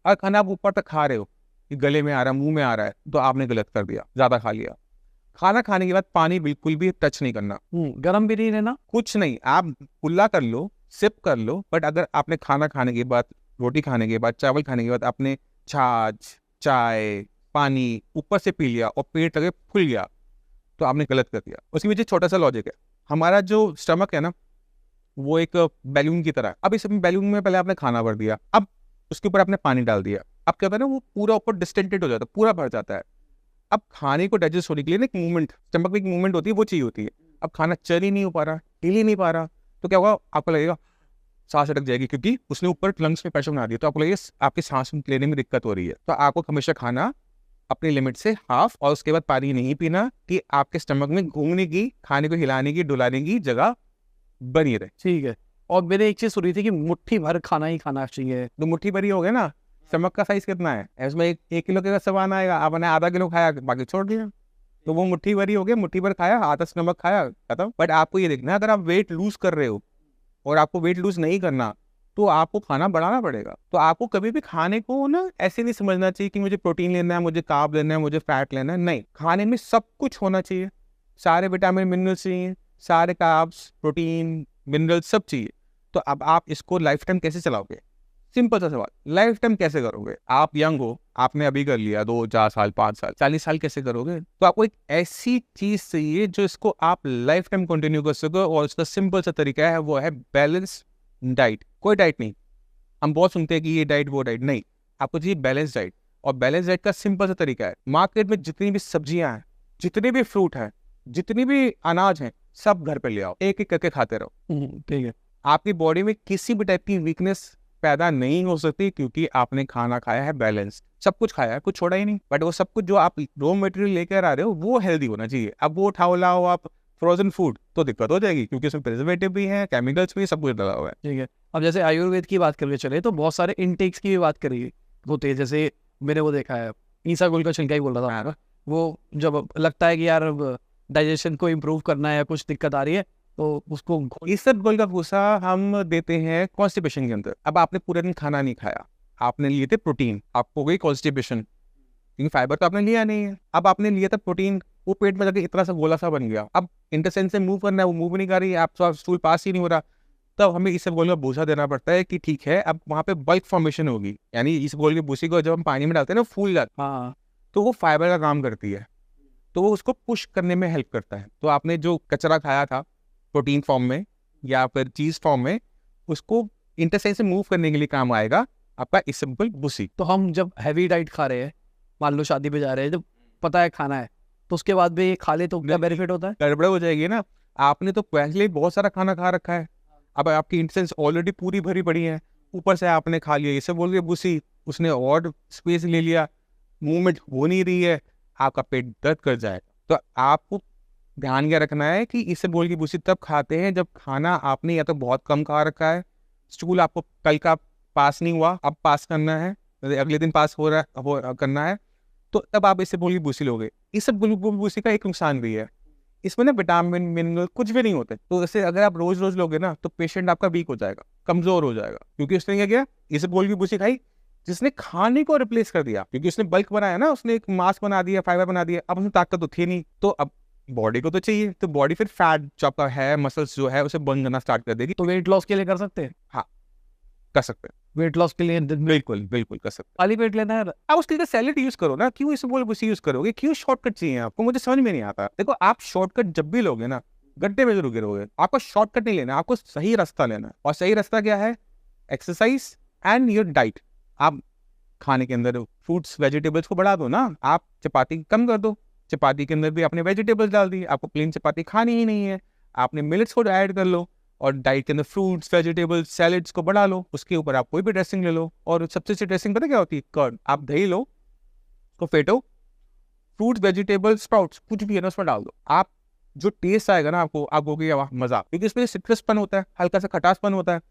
अगर खाना आप ऊपर तक खा रहे हो कि गले में आ रहा है, मुंह में आ रहा है, तो आपने गलत कर दिया, ज्यादा खा लिया। खाना खाने के बाद पानी बिल्कुल भी टच नहीं करना, गर्म भी नहीं लेना, कुछ नहीं। आप कुल्ला कर लो, सिप कर लो, बट अगर आपने खाना खाने के बाद, रोटी खाने के बाद, चावल खाने के बाद आपने छाछ, चाय, पानी ऊपर से पी लिया और पेट लगे फूल गया, तो आपने गलत कर दिया। उसके पीछे छोटा सा लॉजिक है। हमारा जो स्टमक है ना, वो एक बैलून की तरह है। अब इस बैलून में पहले आपने खाना भर दिया, अब उसके ऊपर आपने पानी डाल दिया, अब क्या होता है ना, वो पूरा ऊपर डिस्टेंटेड हो जाता है, पूरा भर जाता है। अब खाने को डाइजेस्ट होने के लिए ना एक मूवमेंट, स्टमक में एक मूवमेंट होती है, वो चाहिए होती है। अब खाना चल ही नहीं हो पा रहा, हिल ही नहीं पा रहा, तो क्या होगा, आपको लगेगा सांस अटक जाएगी, क्योंकि उसने ऊपर लंग्स में प्रेशर बना दिया, तो आपको लगेगा आपकी सांस लेने में दिक्कत हो रही है। तो आपको हमेशा खाना अपनी लिमिट से हाफ और उसके बाद पानी नहीं पीना, कि आपके स्टमक में घूमने की, खाने को हिलाने की, डुलाने की जगह बनी रहे। ठीक है। और मैंने एक चीज सुनी थी कि मुट्ठी भर खाना ही खाना चाहिए। तो मुट्ठी भरी हो गया ना, स्टमक का साइज कितना है, इसमें एक किलो का सामान आएगा, आपने आधा किलो खाया, बाकी छोड़ दिया, तो वो मुट्ठी भरी हो गया, मुट्ठी भर खाया, आधा स्टमक खाया, खत्म। बट आपको ये देखना है, अगर आप वेट लूज कर रहे हो और आपको वेट लूज नहीं करना, तो आपको खाना बढ़ाना पड़ेगा। तो आपको कभी भी खाने को ना ऐसे नहीं समझना चाहिए कि मुझे प्रोटीन लेना है, मुझे कार्ब लेना है, मुझे फैट लेना है। नहीं, खाने में सब कुछ होना चाहिए, सारे विटामिन मिनरल्स चाहिए, सारे कार्ब्स, प्रोटीन, मिनरल्स सब चाहिए। तो अब आप इसको लाइफ टाइम कैसे चलाओगे? सिंपल सा सवाल, लाइफ टाइम कैसे करोगे? आप यंग हो, आपने अभी कर लिया 2-4 साल, 5 साल, 40 साल कैसे करोगे? तो आपको एक ऐसी चीज चाहिए जो इसको आप लाइफ टाइम कंटिन्यू कर सको, और उसका सिंपल सा तरीका है, वो है बैलेंस डाइट। कोई डाइट नहीं, हम बहुत सुनते हैं कि ये डाइट वो डाइट, नहीं, आपको चाहिए बैलेंस डाइट। और बैलेंस डाइट का सिंपल सा तरीका है, मार्केट में जितनी भी सब्जियां हैं, जितने भी फ्रूट हैं, जितनी भी अनाज हैं, सब घर पे ले आओ, एक एक करके खाते रहो। ठीक है। आपकी बॉडी में किसी भी टाइप की वीकनेस पैदा नहीं हो सकती, क्योंकि आपने खाना खाया है बैलेंस, सब कुछ खाया है, कुछ छोड़ा ही नहीं। बट वो सब कुछ जो आप रॉ मटेरियल लेकर आ रहे हो, वो हेल्दी होना चाहिए। अब वो उठाओ लाओ आप फ्रोजन फूड, तो दिक्कत हो जाएगी, क्योंकि उसमें प्रिजर्वेटिव भी है, केमिकल्स भी, सब कुछ डला हुआ है। ठीक है। अब जैसे आयुर्वेद की बात करके चले तो बहुत सारे इनटेक्स की भी बात करिए होती है। जैसे मैंने वो देखा है, ईसागुल का छिलका ही बोल रहा था यार, वो जब लगता है कि यार डाइजेशन को इम्प्रूव करना है या कुछ दिक्कत आ रही है, तो उसको इसबगोल का भूसा हम देते हैं कॉन्स्टिपेशन के अंदर। अब आपने पूरे दिन खाना नहीं खाया, आपने लिए थे प्रोटीन, आपको हो गई कॉन्स्टिपेशन, क्योंकि फाइबर तो आपने लिया नहीं है। अब आपने लिया था प्रोटीन, वो पेट में जाके इतना सा गोला सा बन गया, अब इंटेस्टाइन से मूव करना है, वो मूव नहीं कर रही है, आप स्टूल पास ही नहीं हो रहा, तब हमें इसबगोल का भूसा देना पड़ता है कि ठीक है, अब वहाँ पे बल्क फॉर्मेशन होगी, यानी इसबगोल के भूसे को जब हम पानी में डालते हैं ना, फूल जाता है, हाँ, तो वो फाइबर का काम करती है, तो वो उसको पुश करने में हेल्प करता है। तो आपने जो कचरा खाया था प्रोटीन फॉर्म में या फिर चीज फॉर्म में, उसको इंटेस्टाइन से मूव करने के लिए काम आएगा आपका इसबगोल भूसी। तो हम जब हैवी डाइट खा रहे हैं, मान लो शादी पे जा रहे हैं, जब पता है खाना है, तो उसके बाद भी ये खा ले तो क्या बेनिफिट होता है? गड़बड़ हो जाएगी ना, आपने तो पहले बहुत सारा खाना खा रखा है, अब आपकी इंटेस्टाइन ऑलरेडी पूरी भरी पड़ी है, ऊपर से आपने खा लिया इसबगोल भूसी, उसने और स्पेस ले लिया, मूवमेंट हो नहीं रही है, आपका पेट दर्द कर जाएगा। तो आपको ध्यान क्या रखना है कि इसबगोल की भूसी तब खाते हैं जब खाना आपने या तो बहुत कम खा रखा है, स्टूल आपको कल का पास नहीं हुआ, अब पास करना है, अगले दिन पास करना है, तो तब आप इसबगोल की भूसी लोगे। इसबगोल की भूसी का एक नुकसान भी है, इसमें ना विटामिन मिनरल कुछ भी नहीं होते, तो जैसे अगर आप रोज रोज लोगे ना, तो पेशेंट आपका वीक हो जाएगा, कमजोर हो जाएगा, क्योंकि उसने क्या किया, इसबगोल की भूसी खाई जिसने खाने को रिप्लेस कर दिया, क्योंकि उसने बल्क बनाया ना, उसने एक मास बना दिया, फाइबर बना दिया, अब उसमें ताकत तो थी नहीं, तो अब बॉडी को तो चाहिए, तो बॉडी फिर फैट जो आपका है, मसल्स जो है, उसे बर्न करना स्टार्ट कर देगी। तो वेट लॉस के लिए कर सकते हैं? हाँ, कर सकते हैं, वेट लॉस के लिए बिल्कुल बिल्कुल कर सकते खाली पेट लेना है? हैं। आप उसके लिए सैलेड यूज करो ना, क्यों इसबगोल भूसी यूज करोगे, क्यों शॉर्टकट चाहिए आपको, मुझे समझ में नहीं आता। देखो, आप शॉर्टकट जब भी लोगे ना, गड्ढे में जरूर गिरोगे। आपको शॉर्टकट नहीं लेना, आपको सही रास्ता लेना है, और सही रास्ता क्या है? Exercise and your diet. आप खाने के अंदर फ्रूट्स वेजिटेबल्स को बढ़ा दो ना, आप चपाती कम कर दो, चपाती के अंदर भी आपने वेजिटेबल्स डाल दी, आपको प्लेन चपाती खानी ही नहीं है, आपने मिलेट्स को ऐड कर लो, और डाइट के अंदर फ्रूट्स, वेजिटेबल्स, सैलेड्स को बढ़ा लो, उसके ऊपर आप कोई भी ड्रेसिंग ले लो, और सबसे अच्छी ड्रेसिंग पता क्या होती है? कर्ड। आप दही लो, उसको फेटो, फ्रूट्स, वेजिटेबल्स, स्प्राउट्स कुछ भी है ना उसमें डाल दो, आप जो टेस्ट आएगा ना आपको, आप कहोगे वाह मजा, क्योंकि इसमें सिट्रसपन होता है, हल्का सा खटासपन होता है,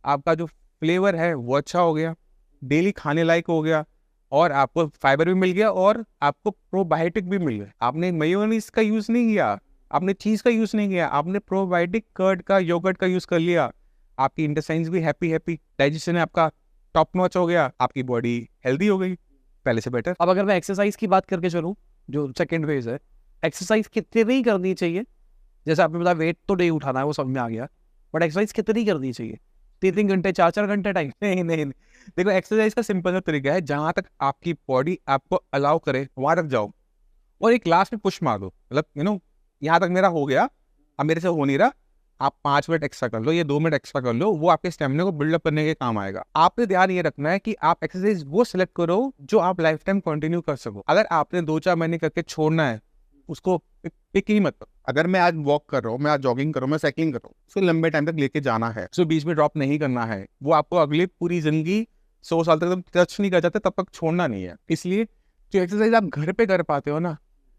आपका जो फ्लेवर है वो अच्छा हो गया, डेली खाने लायक हो गया, और आपको फाइबर भी मिल गया, और आपको प्रोबायोटिक भी मिल गया। आपने मेयोनीज का यूज नहीं किया, आपने चीज का यूज नहीं किया, आपने प्रोबायोटिक कर्ड का, योगर्ट का यूज कर लिया, आपकी इंटेस्टाइन्स भी हैप्पी, डाइजेशन आपका टॉप नॉच हो गया, आपकी बॉडी हेल्दी हो गई, पहले से बेटर। अब अगर मैं एक्सरसाइज की बात करके चलूँ, जो सेकंड फेज है, एक्सरसाइज कितनी करनी चाहिए? जैसे आपने बताया वेट तो नहीं उठाना है, वो समझ में आ गया, बट एक्सरसाइज कितनी करनी चाहिए? 3-3 घंटे 4-4 घंटे टाइम? नहीं नहीं नहीं, देखो एक्सरसाइज का सिंपल सा तरीका है, जहां तक आपकी बॉडी आपको अलाउ करे वहां तक जाओ और एक लास्ट में पुश मार दो, मतलब यहाँ तक मेरा हो गया, अब मेरे से हो नहीं रहा, आप 5 मिनट एक्स्ट्रा कर लो या 2 मिनट एक्स्ट्रा कर लो, वो आपके स्टेमिना को बिल्डअप करने के काम आएगा। आपने ध्यान ये रखना है कि आप एक्सरसाइज वो सिलेक्ट करो जो आप लाइफ टाइम कंटिन्यू कर सको। अगर आपने 2-4 महीने करके छोड़ना है, उसको पिक ही मत करो। अगर मैं आज वॉक कर रहा हूँ, मैं आज जॉगिंग कर रहा हूँ, मैं साइकिलिंग कर रहा हूँ, उसको लंबे टाइम तक लेके जाना है, उसको बीच में ड्रॉप नहीं करना है, वो आपको अगली पूरी जिंदगी 100 साल तक टच नहीं कर जाते, तब तक छोड़ना नहीं है। इसलिए जो एक्सरसाइज आप घर पे कर पाते हो ना,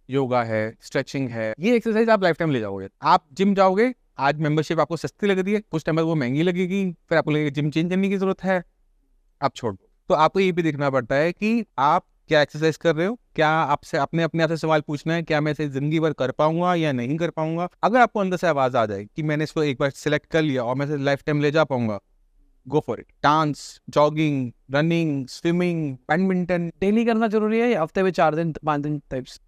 योगा है, स्ट्रेचिंग है, ये एक्सरसाइज आप लाइफ टाइम ले जाओगे। आप जिम जाओगे, आज मेंबरशिप आपको सस्ती लग रही है, कुछ टाइम बाद वो महंगी लगेगी, फिर आपको लगेगा जिम चेंज करने की जरूरत है, आप छोड़ दो। तो आपको ये भी देखना पड़ता है कि आप क्या एक्सरसाइज कर रहे हो, क्या आपसे अपने आप से सवाल पूछना है, क्या मैं इसे जिंदगी भर कर पाऊंगा या नहीं कर पाऊंगा। अगर आपको अंदर से आवाज आ जाए कि मैंने इसको एक बार सिलेक्ट कर लिया और मैं इसे लाइफ टाइम ले जा पाऊंगा, गो for it. Dance, jogging, running, swimming, badminton daily करना जरूरी है या हफ्ते में 4 दिन 5 दिन टाइप्स?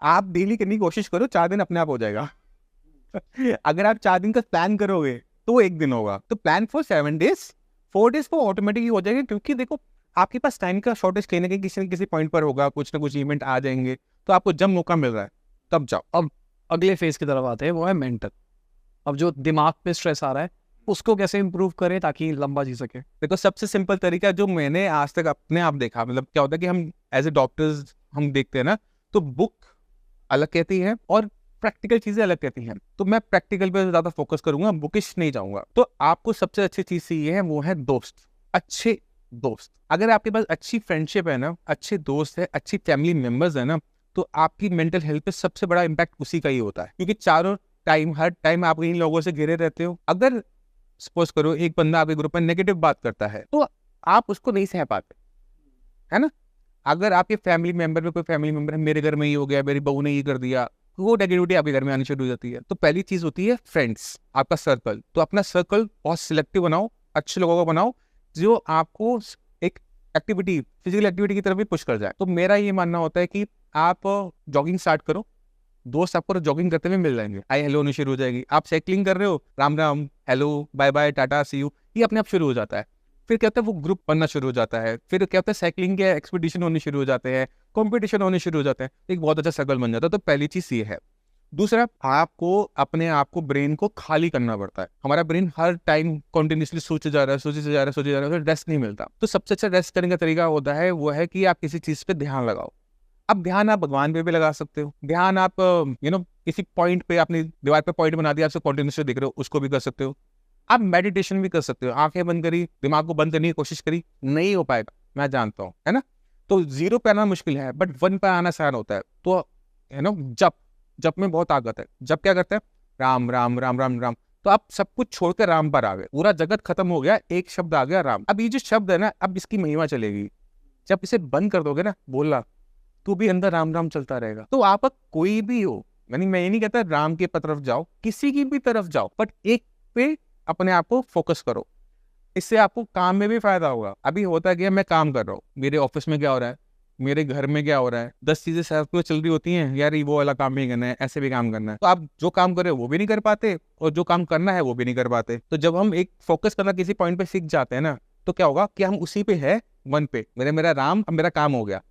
आप डेली करने की कोशिश करो, 4 दिन अपने आप हो जाएगा। अगर आप 4 दिन का प्लान करोगे तो वो 1 दिन होगा। तो प्लान फॉर 7 डेज, 4 डेज वो ऑटोमेटिकली हो जाएगा, क्योंकि देखो आपके पास टाइम का शॉर्टेज कहीं ना कहीं किसी न किसी पॉइंट पर होगा, कुछ ना कुछ इवेंट आ जाएंगे, तो आपको जब मौका मिल रहा है तब जाओ। अब अगले फेज की तरफ आते हैं, वो है मेंटल। अब जो दिमाग पे स्ट्रेस आ रहा है उसको कैसे इंप्रूव करें ताकि लंबा जी सके? देखो सबसे सिंपल तरीका जो मैंने आज तक अपने आप देखा, मतलब क्या होता है कि हम एज ए डॉक्टर्स हम देखते हैं ना, तो बुक अलग कहती है और प्रैक्टिकल चीजें अलग कहती हैं। तो मैं प्रैक्टिकल पे ज्यादा फोकस करूंगा, बुकिश नहीं जाऊंगा। तो आपको सबसे अच्छी चीज ये है, वो है दोस्त, अच्छे दोस्त। अगर आपके पास अच्छी फ्रेंडशिप है ना, अच्छे दोस्त है, अच्छी फैमिली मेंबर्स है ना, तो आपकी मेंटल हेल्थ पे सबसे बड़ा इंपैक्ट उसी का ही होता है, क्योंकि चारों टाइम हर टाइम आप इन लोगों से घिरे रहते हो। अगर सपोज करो एक बंदा आपके ग्रुप में नेगेटिव बात करता है, तो आप उसको नहीं सह पाते, है ना। अगर आपके फैमिली मेंबर में कोई फैमिली मेंबर है, मेरे घर में ये हो गया, मेरी बहू ने ये कर दिया, वो नेगेटिविटी आपके घर में आनी शुरू हो जाती है। तो पहली चीज होती है फ्रेंड्स, आपका सर्कल। तो अपना सर्कल बहुत सिलेक्टिव बनाओ, अच्छे लोगों को बनाओ जो आपको एक एक्टिविटी, फिजिकल एक्टिविटी की तरफ भी पुश कर जाए। तो मेरा ये मानना होता है कि आप जॉगिंग स्टार्ट करो, दोस्त आपको जॉगिंग करते हुए मिल जाएंगे, हाय हेलो होनी शुरू हो जाएगी। आप साइकिलिंग कर रहे हो, Ram Ram, hello, bye bye, tata, see you, ये अपने आप शुरू हो जाता है। फिर क्या होता है, वो ग्रुप बनना शुरू हो जाता है। फिर क्या होता है, साइकिलिंग के एक्सपीडिशन होने शुरू हो जाते हैं, कंपटीशन होने शुरू हो जाते हैं, एक बहुत अच्छा सर्कल बन जाता है। तो पहली चीज ये है। दूसरा, आपको अपने आप को, ब्रेन को खाली करना पड़ता है। हमारा ब्रेन हर टाइम कंटिन्यूसली सोचे जा रहा है, सोचे जा रहा है, सोचे जा रहा है, रेस्ट नहीं मिलता। तो सबसे अच्छा रेस्ट करने का तरीका होता है वो है कि आप किसी चीज पे ध्यान लगाओ। अब ध्यान आप भगवान पे भी लगा सकते हो, ध्यान आप किसी पॉइंट पे, अपनी दीवार पे पॉइंट बना दिया, आपसे कंटिन्यूसली देख रहे हो, उसको भी कर सकते हो। आप मेडिटेशन भी कर सकते हो, आंखें बंद करी, दिमाग को बंद करने की कोशिश करी, नहीं हो पाएगा, मैं जानता हूँ, है ना। तो 0 पे आना मुश्किल है, बट 1 पे आना आसान होता है। तो जप में बहुत ताकत है। जप क्या करते हैं, राम राम राम राम राम। तो आप सब कुछ छोड़कर राम पर आ गए, पूरा जगत खत्म हो गया, एक शब्द आ गया, राम। अब ये जो शब्द है ना, अब इसकी महिमा चलेगी। जब इसे बंद कर दोगे ना बोलना, तो भी अंदर राम राम चलता रहेगा। तो आप कोई भी हो, यानी मैं ये नहीं कहता राम की तरफ जाओ, किसी की भी तरफ जाओ, बट एक पे अपने आप को फोकस करो। इससे आपको काम में भी फायदा होगा। अभी होता है कि मैं काम कर रहा हूँ, मेरे ऑफिस में क्या हो रहा है, मेरे घर में क्या हो रहा है, 10 चीजें साथ में चल रही होती हैं, यार ये वो वाला काम भी करना है, ऐसे भी काम करना है। तो आप जो काम कर रहे हो वो भी नहीं कर पाते, और जो काम करना है वो भी नहीं कर पाते। तो जब हम एक फोकस करना किसी पॉइंट पे सीख जाते हैं ना, तो क्या होगा कि हम उसी पे है, 1 पे, मेरा राम, अब मेरा काम हो गया,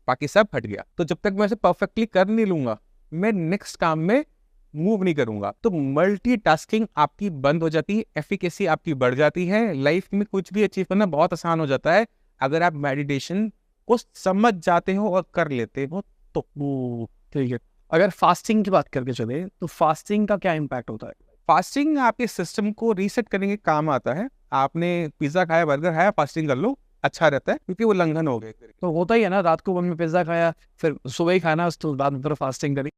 बाकी सब हट गया। तो जब तक मैं इसे परफेक्टली कर नहीं लूंगा, मैं नेक्स्ट काम में मूव नहीं करूंगा। तो मल्टीटास्किंग आपकी बंद हो जाती है, एफिकेसी आपकी बढ़ जाती है, लाइफ में कुछ भी अचीव करना बहुत आसान हो जाता है अगर आप मेडिटेशन को समझ जाते हो और कर लेते हो तो। ठीक है। अगर फास्टिंग की बात करके चले तो फास्टिंग का क्या इम्पैक्ट होता है? फास्टिंग आपके सिस्टम को रीसेट करने के काम आता है। आपने पिज्जा खाया, बर्गर खाया, फास्टिंग कर लो, अच्छा रहता है, क्योंकि वो उल्लंघन हो गए। तो होता ही है ना, रात को हमने पिज्जा खाया, फिर सुबह ही खाना, उसके बाद में फास्टिंग करी।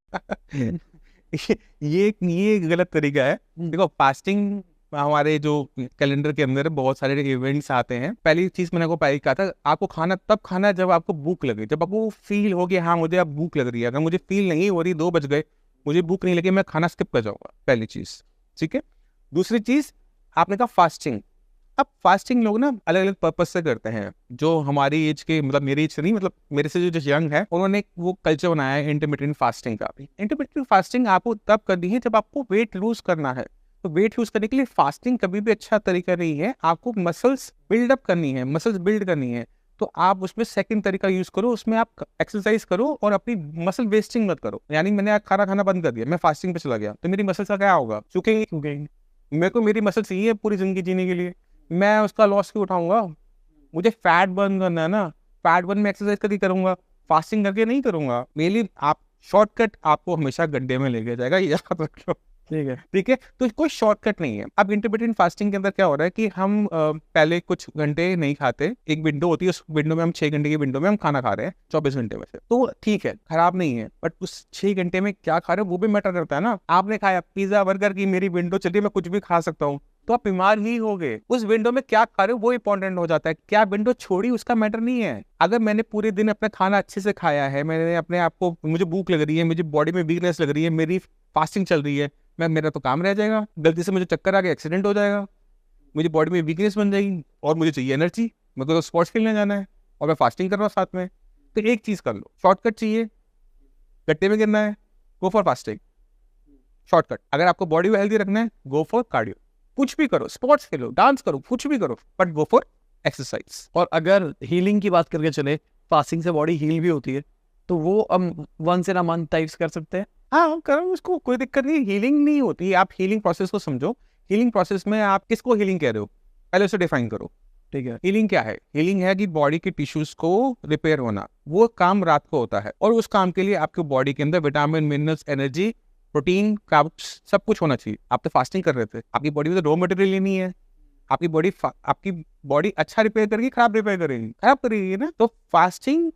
ये गलत तरीका है। देखो फास्टिंग हमारे जो कैलेंडर के अंदर बहुत सारे इवेंट्स आते हैं। पहली चीज मैंने आपको पहले कहा था, आपको खाना तब खाना है जब आपको भूख लगे, जब आपको फील हो कि हाँ मुझे अब भूख लग रही है। अगर मुझे फील नहीं हो रही, 2 बज गए, मुझे भूख नहीं लगी, मैं खाना स्किप कर जाऊंगा, पहली चीज, ठीक है। दूसरी चीज आपने कहा फास्टिंग। अब फास्टिंग लोग ना अलग अलग पर्पज से करते हैं। जो हमारी एज के, मतलब मेरी एज से नहीं, मतलब मेरे से जो यंग है, उन्होंने वो कल्चर बनाया है इंटरमिटेंट फास्टिंग का भी। इंटरमिटेंट फास्टिंग आपको तब करनी है जब आपको वेट लूज करना है, तो वेट यूज करने के लिए फास्टिंग कभी भी अच्छा तरीका नहीं है। आपको मसल्स बिल्डअप करनी है, मसल्स बिल्ड करनी है, तो आप उसमें सेकंड तरीका यूज करो, उसमें आप एक्सरसाइज करो और अपनी मसल वेस्टिंग मत करो। यानी मैंने आज खाना खाना बंद कर दिया, मैं फास्टिंग पे चला गया, तो मेरी मसल्स का क्या होगा? सूखेंगी। मेरे को मेरी मसल चाहिए है पूरी जिंदगी जीने के लिए, मैं उसका लॉस क्यों उठाऊंगा? मुझे फैट बर्न करना है ना, फैट बर्न में एक्सरसाइज करके करूंगा, फास्टिंग करके नहीं करूंगा। मेनली आप शॉर्टकट आपको हमेशा गड्ढे में लेके जाएगा, ये याद रख लो। ठीक है, तो कोई शॉर्टकट नहीं है। अब इंटरमिटेंट फास्टिंग के अंदर क्या हो रहा है कि हम पहले कुछ घंटे नहीं खाते, एक विंडो होती है, उस विंडो में हम 6 घंटे की विंडो में हम खाना खा रहे हैं 24 घंटे में से, तो ठीक है, खराब नहीं है, बट उस 6 घंटे में क्या खा रहे हो वो भी मैटर करता है ना। आपने खाया पिज्जा बर्गर की, मेरी विंडो चलिए मैं कुछ भी खा सकता हूँ, तो आप बीमार ही हो गए। उस विंडो में क्या खा रहे हो वो इंपॉर्टेंट हो जाता है, क्या विंडो छोड़ी उसका मैटर नहीं है। अगर मैंने पूरे दिन अपना खाना अच्छे से खाया है, मैंने अपने आप को, मुझे भूख लग रही है, मुझे बॉडी में वीकनेस लग रही है, मेरी फास्टिंग चल रही है, मेरा तो काम रह जाएगा, गलती से मुझे चक्कर आ गया, एक्सीडेंट हो जाएगा, मुझे बॉडी में वीकनेस बन जाएगी, और मुझे चाहिए एनर्जी, मेरे को तो स्पोर्ट्स खेलने जाना है और मैं फास्टिंग कर रहा हूँ साथ में। तो एक चीज कर लो, शॉर्टकट चाहिए, गट्टे में गिरना है, गो फॉर फास्टिंग, शॉर्टकट। अगर आपको बॉडी को हेल्दी रखना है, गो फॉर कार्डियो, कुछ भी करो, स्पोर्ट्स खेलो, डांस करो, कुछ भी करो, बट गो फॉर एक्सरसाइज। और अगर हीलिंग की बात करके चले, फास्टिंग से बॉडी हील भी होती है, तो वो हम once in a month types कर सकते हैं। हाँ करो, उसको कोई दिक्कत नहीं। हीलिंग नहीं होती, आप हीलिंग प्रोसेस को समझो। हीलिंग प्रोसेस में आप किसको हीलिंग कह रहे हो, पहले उसे डिफाइन करो। ठीक है, हीलिंग क्या है? हीलिंग है कि बॉडी के टिश्यूज को रिपेयर होना, वो काम रात को होता है, और उस काम के लिए आपके बॉडी के अंदर vitamin, minerals, energy, protein, carbs, सब कुछ होना चाहिए। आप तो फास्टिंग कर रहे थे, आपकी बॉडी में तो रॉ मटेरियल ही नहीं है। आपकी बॉडी अच्छा रिपेयर करेगी, खराब रिपेयर करेगी? खराब करेगी ना। तो फास्टिंग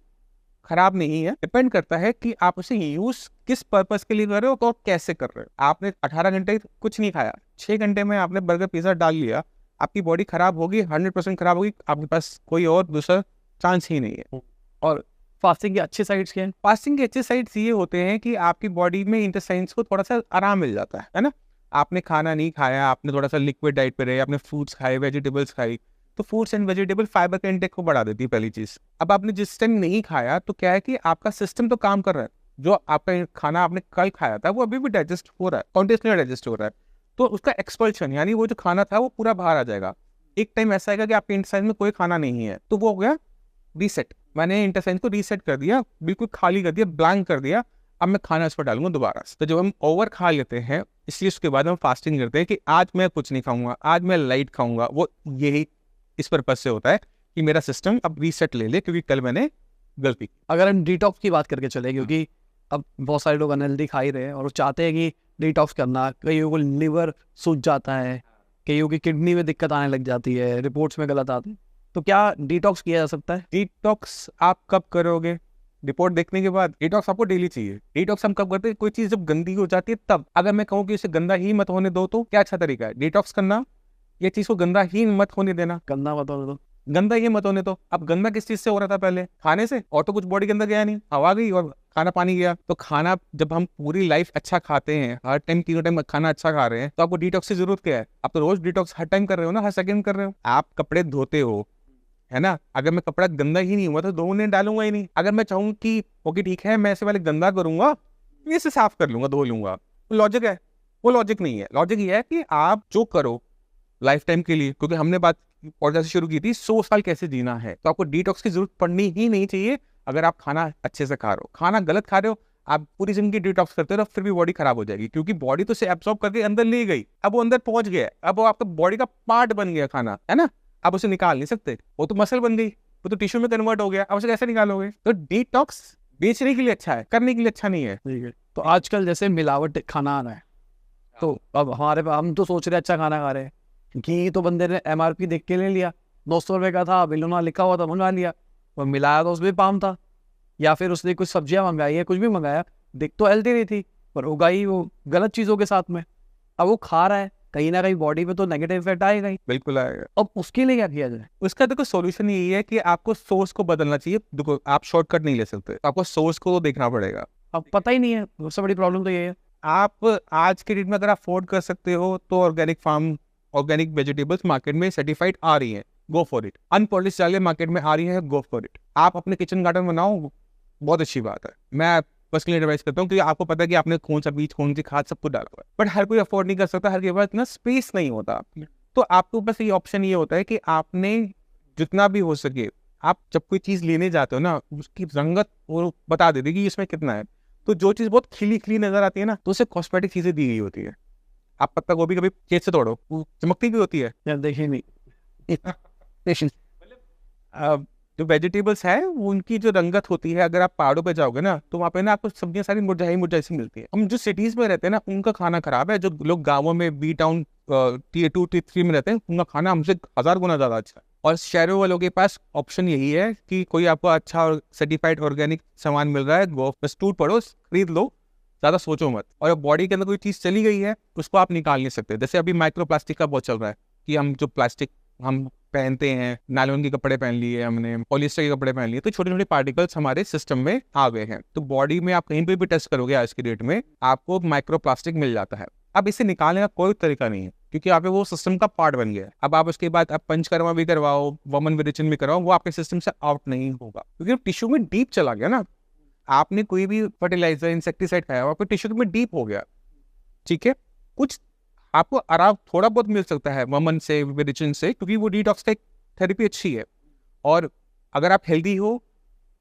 खराब नहीं है, डिपेंड करता है कि आप उसे यूज किस पर्पस के लिए कर रहे हो और कैसे कर रहे हो। आपने 18 घंटे कुछ नहीं खाया, 6 घंटे में आपने बर्गर पिज्जा डाल लिया, आपकी बॉडी खराब होगी, 100% खराब होगी, आपके पास कोई और दूसरा चांस ही नहीं है। और फास्टिंग के अच्छे साइड्स क्या हैं? फास्टिंग के अच्छे साइड्स ये होते हैं कि आपकी बॉडी में इंटेस्टाइन्स को थोड़ा सा आराम मिल जाता है ना। आपने खाना नहीं खाया, आपने थोड़ा सा लिक्विड डाइट पे रहे, आपने फ्रूट्स खाए, वेजिटेबल्स खाई, तो फ्रूट्स एंड वेजिटेबल फाइबर के इंटेक को बढ़ा देती है पहली चीज। अब आपने जिस टाइम नहीं खाया, तो क्या है कि आपका सिस्टम तो काम कर रहा है, जो आपका खाना आपने कल खाया था वो अभी भी डाइजेस्ट हो रहा है, कॉन्टिन्यूसली डाइजेस्ट हो रहा है, तो उसका एक्सपल्शन यानी वो जो खाना था वो पूरा बाहर आ जाएगा। एक टाइम ऐसा आएगा कि आपके इंटेस्टाइन में कोई खाना नहीं है, तो वो हो गया रीसेट। मैंने इंटेस्टाइन को रीसेट कर दिया, बिल्कुल खाली कर दिया, ब्लैंक कर दिया, अब मैं खाना इस पर डालूंगा दोबारा। तो जब हम ओवर खा लेते हैं, इसलिए उसके बाद हम फास्टिंग करते हैं कि आज मैं कुछ नहीं खाऊंगा, आज मैं लाइट खाऊंगा। वो यही इस पर्पज से होता है कि मेरा सिस्टम अब रीसेट ले ले, क्योंकि कल मैंने गलती। अगर हम डिटॉक्स की बात करके चले, क्योंकि अब बहुत सारे लोग अनहेल्दी खा ही रहे हैं और वो चाहते हैं कि डिटॉक्स करना, कईयों को लिवर सूज जाता है, कईयों की किडनी में दिक्कत आने लग जाती है, रिपोर्ट्स में गलत आती है, तो क्या डिटॉक्स किया जा सकता है? डिटॉक्स आप कब करोगे? रिपोर्ट देखने के बाद। डिटॉक्स आपको डेली चाहिए। डिटॉक्स हम कब करते हैं? कोई चीज जब गंदी हो जाती है तब। अगर मैं कहूँ कि उसे गंदा ही मत होने दो, तो क्या अच्छा तरीका है डिटॉक्स करना? ये चीज को गंदा ही मत होने देना। गंदा बताओ तो गंदा ही मत होने दो। अब गंदा किस चीज से हो रहा था? पहले खाने से, और तो कुछ बॉडी के अंदर गया नहीं, हवा गई और खाना पानी गया। तो खाना जब हम पूरी लाइफ अच्छा खाते हैं, हर टाइम तीनों टाइम खाना अच्छा खा रहे हैं, तो आपको डिटॉक्स की जरूरत क्या है? आप तो रोज डिटॉक्स हर टाइम कर रहे हो ना, हर सेकंड कर रहे हो। आप कपड़े धोते हो, है ना, अगर मैं कपड़ा गंदा ही नहीं हुआ तो धोने डालूंगा ही नहीं। अगर मैं चाहूँ कि ओके ठीक है मैं ऐसे वाले गंदा करूंगा, इसे साफ कर लूंगा, धो लूंगा, वो लॉजिक है? वो लॉजिक नहीं है। लॉजिक ये है कि आप जो करो लाइफ टाइम के लिए, क्योंकि हमने बात और जैसे शुरू की थी 100 साल कैसे जीना है, तो आपको डिटॉक्स की जरूरत पड़नी ही नहीं चाहिए। अगर आप खाना अच्छे से खा रहे हो, खाना गलत खा रहे हो, आप पूरी जिंदगी डिटॉक्स करते हो, फिर भी बॉडी खराब हो जाएगी, क्योंकि बॉडी तो उसे एब्सॉर्ब करके अंदर ले गई, अब वो अंदर पहुंच गया, अब वो आपका बॉडी का पार्ट बन गया खाना, है ना। आप उसे निकाल नहीं सकते, वो तो मसल बन गई, वो तो टिश्यू में कन्वर्ट हो गया, अब उसे कैसे निकालोगे? तो डिटॉक्स बेचने के लिए अच्छा है, करने के लिए अच्छा नहीं है। ठीक है। तो आजकल जैसे मिलावट खाना आ रहा है, तो अब हम तो सोच रहे हैं अच्छा खाना खा रहे हैं, घी तो बंदे ने MRP देख के ले लिया, 200 रुपये का था, बिलोना लिखा हुआ था, मंगा लिया, और मिलाया तो उसमें पाम था, या फिर उसने कुछ सब्जियां मंगाई है, कुछ भी मंगाया, दिख तो हेल्दी नहीं थी, पर उगाई वो गलत चीज़ों के साथ में। अब वो खा रहा है, कहीं ना कहीं बॉडी पे तो नेगेटिव इफेक्ट आएगा ही। बिल्कुल आएगा। अब उसके लिए क्या किया जाए? उसका देखो सोल्यूशन यही है कि आपको सोर्स को बदलना चाहिए। देखो आप शॉर्टकट नहीं ले सकते, आपको सोर्स को तो देखना पड़ेगा। अब पता ही नहीं है, सबसे बड़ी प्रॉब्लम तो ये है। आप आज के डेट में अगर आप अफोर्ड कर सकते हो, तो organic farm, organic vegetables market में सर्टिफाइड आ रही है, गो फॉर इट। अनपॉलिश्ड दालें मार्केट में आ रही है, गो फॉर इट। आप अपने किचन गार्डन बनाओ, बहुत अच्छी बात है। मैं पर्सनली एडवाइस करता हूँ, क्योंकि आपको पता है कि आपने कौन सा बीज, कौन सी खाद, सब कुछ डाला हुआ है, बट हर कोई अफोर्ड नहीं कर सकता, हर के पास इतना स्पेस नहीं होता। तो आपके पास ये ऑप्शन ये होता है कि आपने जितना भी हो सके, आप जब कोई चीज़ लेने जाते हो ना, उसकी रंगत वो बता देती है कि इसमें कितना है। तो जो चीज़ बहुत खिली खिली नजर आती है ना, तो उसे कॉस्मेटिक चीज़ें दी गई होती है। आप पत्ता गोभी कभी खेत से तोड़ो, वो चमकती भी होती है। यार देखिए नहीं जो वेजिटेबल्स है उनकी जो रंगत होती है, अगर आप पहाड़ों पे जाओगे ना, तो वहाँ पे ना आपको सब्जियां सारी मुरझाई मुरझाई सी मिलती है। हम जो सिटीज में रहते हैं ना, उनका खाना खराब है। जो लोग गाँवों में बी टाउन Tier 2 Tier 3 में रहते हैं, उनका खाना हमसे 1000 गुना ज्यादा अच्छा है। और शहरों वालों के पास ऑप्शन यही है कि कोई आपको अच्छा और सर्टिफाइड ऑर्गेनिक सामान मिल रहा है, वो बस टूट पड़ो, खरीद लो, ज्यादा सोचो मत। और बॉडी के अंदर कोई चीज चली गई है, उसको आप निकाल नहीं सकते। जैसे अभी माइक्रो प्लास्टिक का बहुत चल रहा है कि हम जो प्लास्टिक हम पहनते हैं, नायलॉन के कपड़े पहन लिए हमने, पॉलिस्टर के कपड़े पहन लिए, तो छोटे छोटे पार्टिकल्स हमारे सिस्टम में आ गए हैं। तो बॉडी में आप कहीं पे भी टेस्ट करोगे आज की डेट में, आपको माइक्रो प्लास्टिक मिल जाता है। अब इसे निकालने का कोई तरीका नहीं है, क्योंकि आप वो सिस्टम का पार्ट बन गया है। अब आप उसके बाद आप पंचकर्मा भी करवाओ, वमन विरेचन भी करवाओ, वो आपके सिस्टम से आउट नहीं होगा, क्योंकि टिश्यू में डीप चला गया ना। आपने कोई भी फर्टिलाइजर, इंसेक्टिसाइड खाया, आपके टिश्यू में डीप हो गया, ठीक है। कुछ आपको आराम थोड़ा बहुत मिल सकता है वमन से, विरेचन से, क्योंकि वो डिटॉक्स थेरेपी अच्छी है। और अगर आप हेल्दी हो,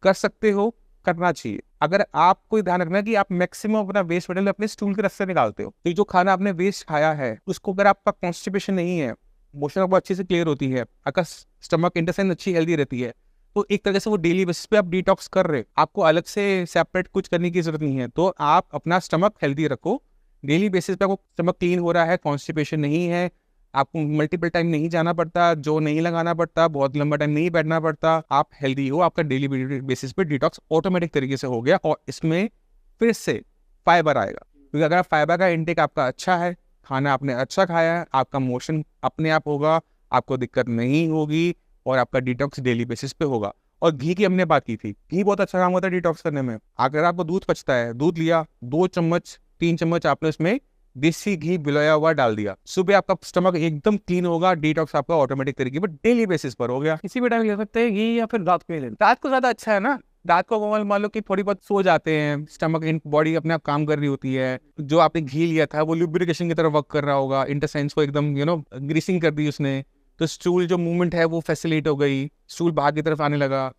कर सकते हो, करना चाहिए। अगर आपको ध्यान रखना है कि आप मैक्सिमम अपना वेस्ट मटेरियल अपने स्टूल के रास्ते निकालते हो, तो जो खाना आपने वेस्ट खाया है, उसको अगर आपका कॉन्स्टिपेशन नहीं है, मोशन आपको अच्छे से क्लियर होती है, अगर स्टमक इंटेस्टाइन अच्छी हेल्दी रहती है, तो एक तरह से वो डेली बेसिस पे आप डिटॉक्स कर रहे, आपको अलग से सेपरेट कुछ करने की जरूरत नहीं है। तो आप अपना स्टमक हेल्दी रखो, डेली बेसिस पे आपको स्टमक क्लीन हो रहा है, कॉन्स्टिपेशन नहीं है, आपको मल्टीपल टाइम नहीं जाना पड़ता, जो नहीं लगाना पड़ता, बहुत लंबा टाइम नहीं बैठना पड़ता, आप हेल्दी हो, आपका डेली बेसिस पे डिटॉक्स ऑटोमेटिक तरीके से हो गया। और इसमें फिर से फाइबर आएगा, क्योंकि अगर फाइबर का इंटेक आपका अच्छा है, खाना आपने अच्छा खाया है, आपका मोशन अपने आप होगा, आपको दिक्कत नहीं होगी, और आपका डिटॉक्स डेली बेसिस पे होगा। और घी की हमने बात की थी, घी बहुत अच्छा काम होता है डिटॉक्स करने में। अगर आपको दूध पचता है, दूध लिया, 2 चम्मच 3 चम्मच आपने उसमें देसी घी बिलोया हुआ डाल दिया, सुबह आपका स्टमक एकदम क्लीन होगा, डिटॉक्स आपका ऑटोमेटिक तरीके पर डेली बेसिस पर हो गया। किसी भी टाइम ले सकते हैं घी, या फिर रात को ही ले? रात को ज्यादा अच्छा है ना। रात को मान लो कि थोड़ी बहुत सो जाते हैं, स्टमक इन बॉडी अपने आप काम कर रही होती है, जो आपने घी लिया था वो लुब्रिकेशन की तरह वर्क कर रहा होगा, इंटेस्टाइन्स को एकदम ग्रीसिंग कर दी उसने, तो स्टूल जो मूवमेंट है वो फैसिलिट हो गई, स्टूल बाहर की तरफ आने लगा।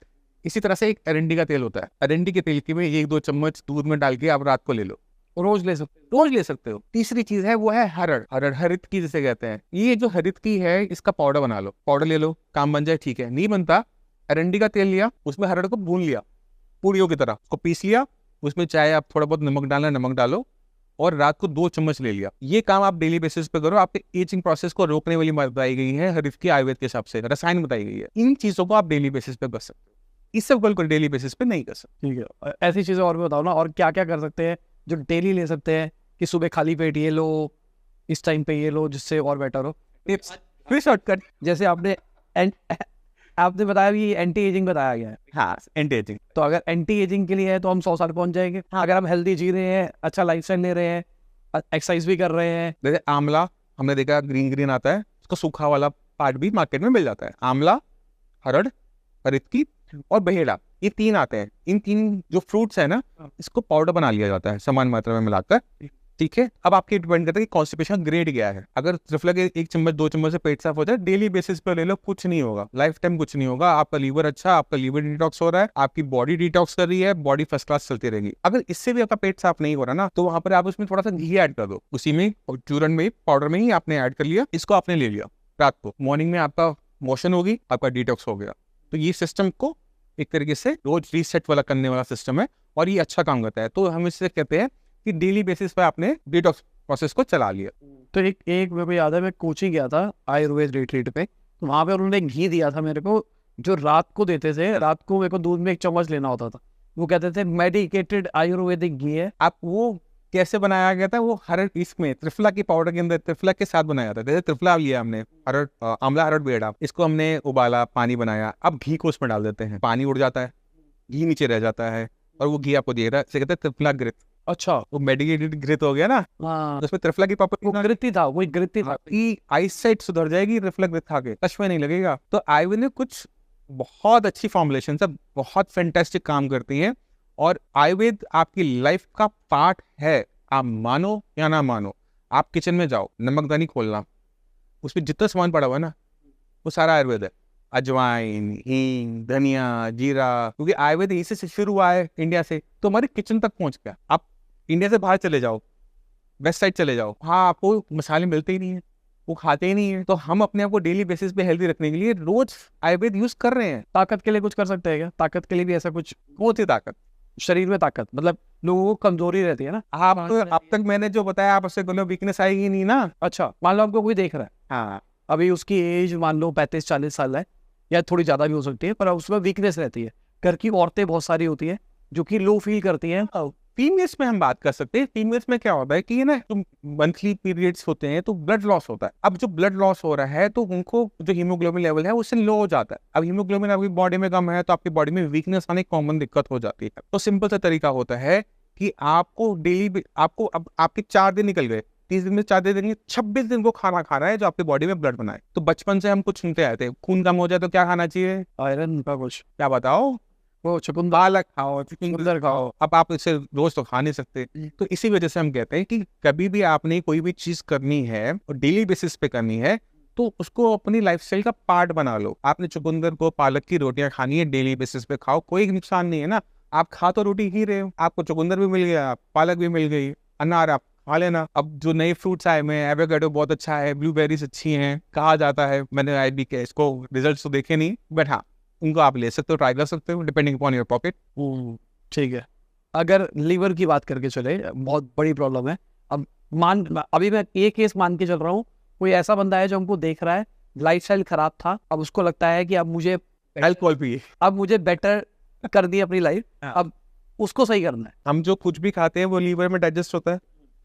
इसी तरह से एक अरंडी का तेल होता है, अरंडी के तेल की में 1-2 चम्मच दूध में डाल के आप रात को ले लो, रोज ले सकते हैं? रोज ले सकते हो। तीसरी चीज है वो है हरड़, हरित की जिसे कहते हैं। ये जो हरित की है, इसका पाउडर बना लो, पाउडर ले लो, काम बन जाए, ठीक है। नहीं बनता, अरंडी का तेल लिया, उसमें हरड़ को भून लिया पूड़ियों की तरह, उसको पीस लिया, उसमें चाहे आप थोड़ा बहुत नमक डालना नमक डालो, और रात को 2 चम्मच ले लिया। ये काम आप डेली बेसिस पे करो, आपके एजिंग प्रोसेस को रोकने वाली बताई गई है हरित की, आयुर्वेद के हिसाब से रसायन बताई गई है। इन चीजों को आप डेली बेसिस पे कर सकते हो, इस सब को डेली बेसिस पे नहीं कर सकते। ठीक है, ऐसी चीजें और भी बताओ ना, और क्या क्या कर सकते हैं जो डेली ले सकते हैं, कि सुबह खाली पेट ये लो, इस टाइम पे ये लो, जिससे और बेटर हो। टिप्स फिर शॉर्टकट, जैसे आपने बताया कि एंटी एजिंग बताया गया है। हाँ, एंटी एजिंग। तो अगर एंटी एजिंग के लिए है तो हम 100 साल पहुंच जाएंगे। हाँ, अगर हम हेल्दी जी रहे हैं, अच्छा लाइफस्टाइल ले रहे हैं, एक्सरसाइज भी कर रहे हैं। जैसे आंवला हमने देखा ग्रीन ग्रीन आता है, उसका सूखा वाला पार्ट भी मार्केट में मिल जाता है। आंवला, हरड़, हरितकी और बहेड़ा, ये 3 आते हैं। इन 3 जो फ्रूट्स है ना, इसको पाउडर बना लिया जाता है समान मात्रा में मिलाकर, ठीक है। अब आपके डिपेंड करता है कि कॉन्स्टिपेशन ग्रेड क्या है। अगर त्रिफला के 1 चम्मच 2 चम्मच से पेट साफ हो जाए, डेली बेसिस पर ले लो, कुछ नहीं होगा, लाइफ टाइम कुछ नहीं होगा। आपका लीवर अच्छा, आपका लीवर डिटॉक्स हो रहा है, आपकी बॉडी डिटॉक्स कर रही है, बॉडी फर्स्ट क्लास चलती रहेगी। अगर इससे भी आपका पेट साफ नहीं हो रहा ना, तो वहां पर आप उसमें थोड़ा सा घी ऐड कर दो, उसी में चूरन में, पाउडर में ही आपने ऐड कर लिया, इसको आपने ले लिया रात को, मॉर्निंग में आपका मोशन होगी, आपका डिटॉक्स हो गया। तो ये सिस्टम को एक तरीके से रोज रीसेट वाला करने वाला सिस्टम है, और ये अच्छा काम करता है। तो हम इससे कहते हैं कि डेली बेसिस पे आपने डिटॉक्स प्रोसेस को चला लिया। तो एक मेरे को याद है, मैं कोचिंग गया था आयुर्वेद रिट्रीट पे, तो वहाँ पे उन्होंने घी दिया था मेरे को, जो रात को देते थे। रात को मेरे को दूध में 1 चम्मच लेना होता था। वो कहते थे मेडिकेटेड आयुर्वेदिक घी है। आप वो कैसे बनाया गया था, वो हरड़, इसमें त्रिफला के पाउडर के अंदर त्रिफला के साथ बनाया था। जैसे त्रिफला लिया हमने, हरड़, आंवला, हरड़, बेड़ा, इसको हमने उबाला, पानी बनाया, अब घी को उसमें डाल देते हैं, पानी उड़ जाता है, घी नीचे रह जाता है, और वो घी आपको दे रहा है, इसे कहते हैं त्रिफला घृत। अच्छा, वो मेडिकेटेड घृत हो गया ना। हाँ, तो उसमें त्रिफला की वो घृत था, वही घृत था। की आईसाइट सुधर जाएगी त्रिफला घृत खा के, चश्मे नहीं लगेगा। तो आयुर्वेद ने कुछ बहुत अच्छी फॉर्मुलेशन सब बहुत फैंटास्टिक काम करती हैं, और आयुर्वेद आपकी लाइफ का पार्ट है, आप मानो या ना मानो। आप किचन में जाओ, नमकदानी खोलना, उसमें जितना सामान पड़ा हुआ है ना, वो सारा आयुर्वेद है। अजवाइन, हींग, धनिया, जीरा, क्योंकि आयुर्वेद यहीं से शुरू हुआ है इंडिया से, तो हमारे किचन तक पहुंच गया। आप इंडिया से बाहर चले जाओ, वेस्ट साइड चले जाओ, हाँ आपको मसाले मिलते ही नहीं है, वो खाते ही नहीं है। तो हम अपने आप को डेली बेसिस पे हेल्दी रखने के लिए रोज आयुर्वेद यूज कर रहे हैं। ताकत के लिए कुछ कर सकते हैं क्या? ताकत के लिए भी ऐसा कुछ? कौन सी ताकत? शरीर में ताकत मतलब लोगों को कमजोरी रहती है ना। आप अब तक मैंने जो बताया, आप उससे कोई वीकनेस आएगी नहीं ना। अच्छा, मान लो आपको कोई देख रहा है, हाँ, अभी उसकी एज मान लो 35-40 साल है, या थोड़ी ज्यादा भी हो सकती है, पर उसमें वीकनेस रहती है। घर की औरतें बहुत सारी होती है जो कि लो फील करती हैं। फीमेल्स में हम बात कर सकते हैं। फीमेल्स में क्या होता है कि ना, जो मंथली पीरियड्स होते हैं तो ब्लड लॉस होता है। अब जो ब्लड लॉस हो रहा है तो उनको जो हीमोग्लोबिन लेवल है उससे लो हो जाता है। अब हीमोग्लोबिन आपकी बॉडी में कम है तो आपकी बॉडी में वीकनेस आने की कॉमन दिक्कत हो जाती है। तो सिंपल सा तरीका होता है कि आपको डेली, आपको अब आपके 4 दिन निकल गए, 30 दिन में 4 दिन देंगे, 26 दिन को खाना खाना है जो आपकी बॉडी में ब्लड बनाए। तो बचपन से हम कुछ सुनते आए थे, खून कम हो जाए तो क्या खाना चाहिए? आयरन का कुछ, क्या बताओ? वो चुकंदर पालक खाओ, चुकंदर खाओ। अब आप इसे रोज तो खा नहीं सकते। तो इसी वजह से हम कहते हैं कि कभी भी आपने कोई भी चीज करनी है और डेली बेसिस पे करनी है तो उसको अपनी लाइफस्टाइल का पार्ट बना लो। आपने चुकंदर को, पालक की रोटियां खानी है, डेली बेसिस पे खाओ, कोई नुकसान नहीं है ना। आप खा तो रोटी ही रहे हो, आपको चुकंदर भी मिल गया, पालक भी मिल गई, अनार आप खा लेना। अब जो नए फ्रूट्स आए हुए हैं, एवोकाडो बहुत अच्छा है, ब्लूबेरीज अच्छी हैं कहा जाता है, मैंने आई बी के इसको रिजल्ट तो देखे नहीं, बट हाँ उनको आप ले सकते हो, ट्राई कर सकते हो, डिपेंडिंग अपॉन योर पॉकेट। ठीक है। अगर लीवर की बात करके चले, बहुत बड़ी प्रॉब्लम है। अब अभी मैं ये केस मान के चल रहा हूँ, कोई ऐसा बंदा है जो हमको देख रहा है, लाइफस्टाइल खराब था, अब उसको लगता है कि अब मुझे अल्कोहल पिए, अब मुझे बेटर कर दी अपनी लाइफ, अब उसको सही करना है। हम जो कुछ भी खाते हैं वो लीवर में डाइजेस्ट होता है,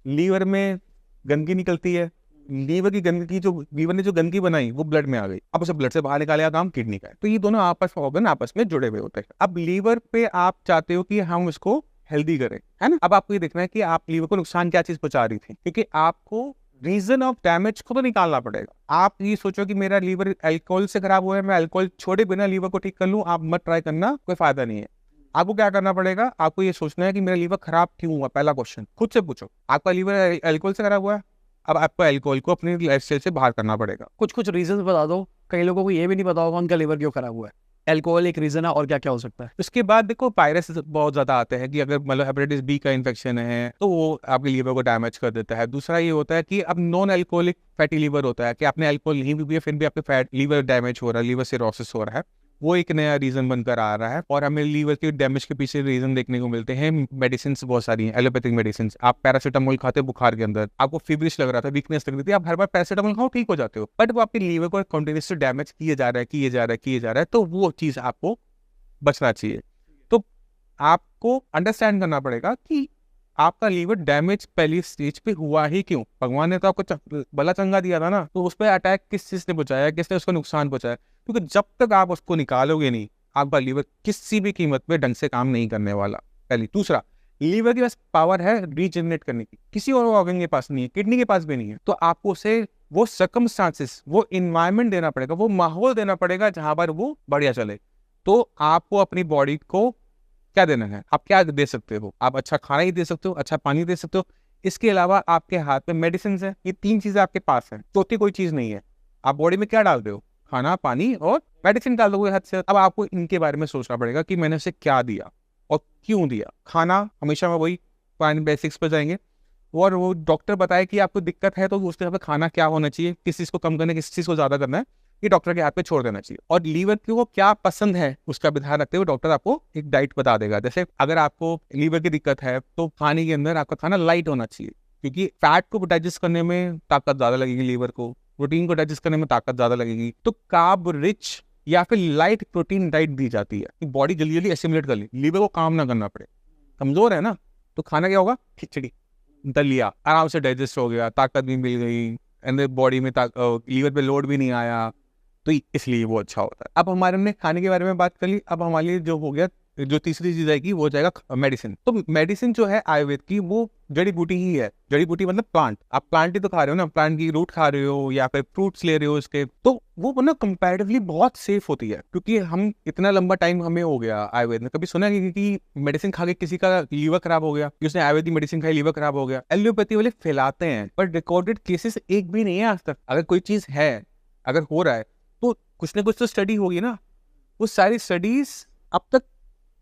लीवर में गंदगी निकलती है, लीवर की गंदगी, जो लीवर ने जो गंदगी बनाई वो ब्लड में आ गई, अब उसे ब्लड से बाहर निकालेगा काम किडनी का है। तो ये दोनों आपस में ऑर्गन आपस में जुड़े हुए होते हैं। अब लीवर पे आप चाहते हो कि हम इसको हेल्दी करें, है ना। अब आपको ये देखना है कि आप लीवर को नुकसान क्या चीज पहुंचा रही थी, क्योंकि आपको रीजन ऑफ डैमेज को तो निकालना पड़ेगा। आप ये सोचो कि मेरा लीवर अल्कोहल से खराब हुआ है, मैं अल्कोहल छोड़े बिना लीवर को ठीक कर लूं, आप मत ट्राई करना, कोई फायदा नहीं है। आपको क्या करना पड़ेगा, आपको ये सोचना है कि मेरा लीवर खराब क्यों हुआ। पहला क्वेश्चन खुद से पूछो, आपका लीवर अल्कोहल से खराब हुआ है, अब आपको अल्कोहल को अपनी लाइफस्टाइल से बाहर करना पड़ेगा। कुछ रीजन बता दो, कई लोगों को ये भी नहीं पता होगा उनका लीवर क्यों खराब हुआ है। अल्कोहल एक रीजन है, और क्या क्या हो सकता है? उसके बाद देखो, वायरस बहुत ज्यादा आते हैं कि अगर मतलब हेपेटाइटिस बी का इन्फेक्शन है तो वो आपके लीवर को डैमेज कर देता है। दूसरा ये होता है कि अब नॉन अल्कोहलिक फैटी लीवर होता है कि आपने अल्कोहल नहीं भी पिया फिर भी आपके फैट लीवर डैमेज हो रहा है, लीवर सिरोसिस हो रहा है, वो एक नया रीजन बनकर आ रहा है। और हमें लीवर के डैमेज के पीछे रीजन देखने को मिलते हैं। मेडिसिन बहुत सारी हैं, एलोपैथिक मेडिसिन। आप पैरासीटामोल खाते बुखार के अंदर, आपको फीवरिश लग रहा था, वीकनेस लग रही थी, आप हर बार पैरासीटामोल खाओ ठीक हो जाते हो, बट वो आपके लीवर को कंटिन्यूसली डैमेज किए जा रहा है, किए जा रहा है, किए जा रहा है, तो वो चीज आपको बचना चाहिए। तो आपको अंडरस्टैंड करना पड़ेगा कि आपका लीवर डैमेज पहली स्टेज पे हुआ ही क्यों। भगवान ने तो आपको भला चंगा दिया था ना, तो उस पर अटैक किस चीज ने पहुंचाया, किसने उसको नुकसान पहुंचाया। क्योंकि जब तक आप उसको निकालोगे नहीं, आपका लीवर किसी भी कीमत पे ढंग से काम नहीं करने वाला, पहली। दूसरा, लीवर के पास पावर है रीजनरेट करने की, किसी और ऑर्गन के पास नहीं है, किडनी के पास भी नहीं है। तो आपको उसे वो सर्कमस्टांसेस, वो इन्वायरमेंट देना पड़ेगा, वो माहौल देना पड़ेगा जहां पर वो बढ़िया चले। तो आपको अपनी बॉडी को क्या देना है, आप क्या दे सकते हो, आप अच्छा खाना ही दे सकते हो, अच्छा पानी दे सकते हो। इसके अलावा आपके हाथ में मेडिसिन है, ये 3 चीजें आपके पास है, चौथी कोई चीज नहीं है। आप बॉडी में क्या डाल रहे हो, खाना, पानी और मेडिसिन डाल दोगे हद से। अब आपको इनके बारे में सोचना पड़ेगा कि मैंने उसे क्या दिया और क्यों दिया। खाना हमेशा में वही बेसिक्स पर जाएंगे, और वो डॉक्टर बताए कि आपको दिक्कत है तो उसके हिसाब से खाना क्या होना चाहिए, किस चीज को कम करना है, किस चीज को ज्यादा करना है, ये डॉक्टर के हाथ पे छोड़ देना चाहिए। और लीवर को क्या पसंद है उसका भी ध्यान रखते हुए डॉक्टर आपको एक डाइट बता देगा। जैसे अगर आपको लीवर की दिक्कत है तो खाने के अंदर आपका खाना लाइट होना चाहिए, क्योंकि फैट को डाइजेस्ट करने में ताकत ज्यादा लगेगी, लीवर को प्रोटीन को डाइजेस्ट करने में ताकत ज्यादा लगेगी। तो कार्ब रिच या फिर लाइट प्रोटीन डाइट दी जाती है कि बॉडी जल्दी जल्दी एसिमुलेट कर ले, लीवर को काम ना करना पड़े। कमजोर है ना, तो खाना क्या होगा, खिचड़ी, दलिया, आराम से डाइजेस्ट हो गया, ताकत भी मिल गई, एंड बॉडी में लीवर पे लोड भी नहीं आया, तो इसलिए वो अच्छा होता है। अब हमारे हमने खाने के बारे में बात कर ली, अब हमारे लिए जो हो गया जो तीसरी चीज आएगी वो हो जाएगा मेडिसिन। तो मेडिसिन जो है आयुर्वेद की वो जड़ी बूटी ही है। जड़ी बूटी मतलब प्लांट, आप प्लांट ही तो खा रहे हो ना, प्लांट की रूट खा रहे हो या फिर फ्रूट्स ले रहे हो इसके, तो वो ना कंपैरेटिवली बहुत सेफ होती है। क्योंकि हम इतना लंबा टाइम हमें हो गया आयुर्वेद में, कभी सुना है कि मेडिसिन खा के किसी का लीवर खराब हो गया कि उसने आयुर्वेदिक मेडिसिन खाई लीवर खराब हो गया? एलोपैथी वाले फैलाते हैं, पर रिकॉर्डेड केसेस एक भी नहीं है आज तक। अगर कोई चीज है, अगर हो रहा है तो कुछ ना कुछ तो स्टडी होगी ना। वो सारी स्टडीज अब तक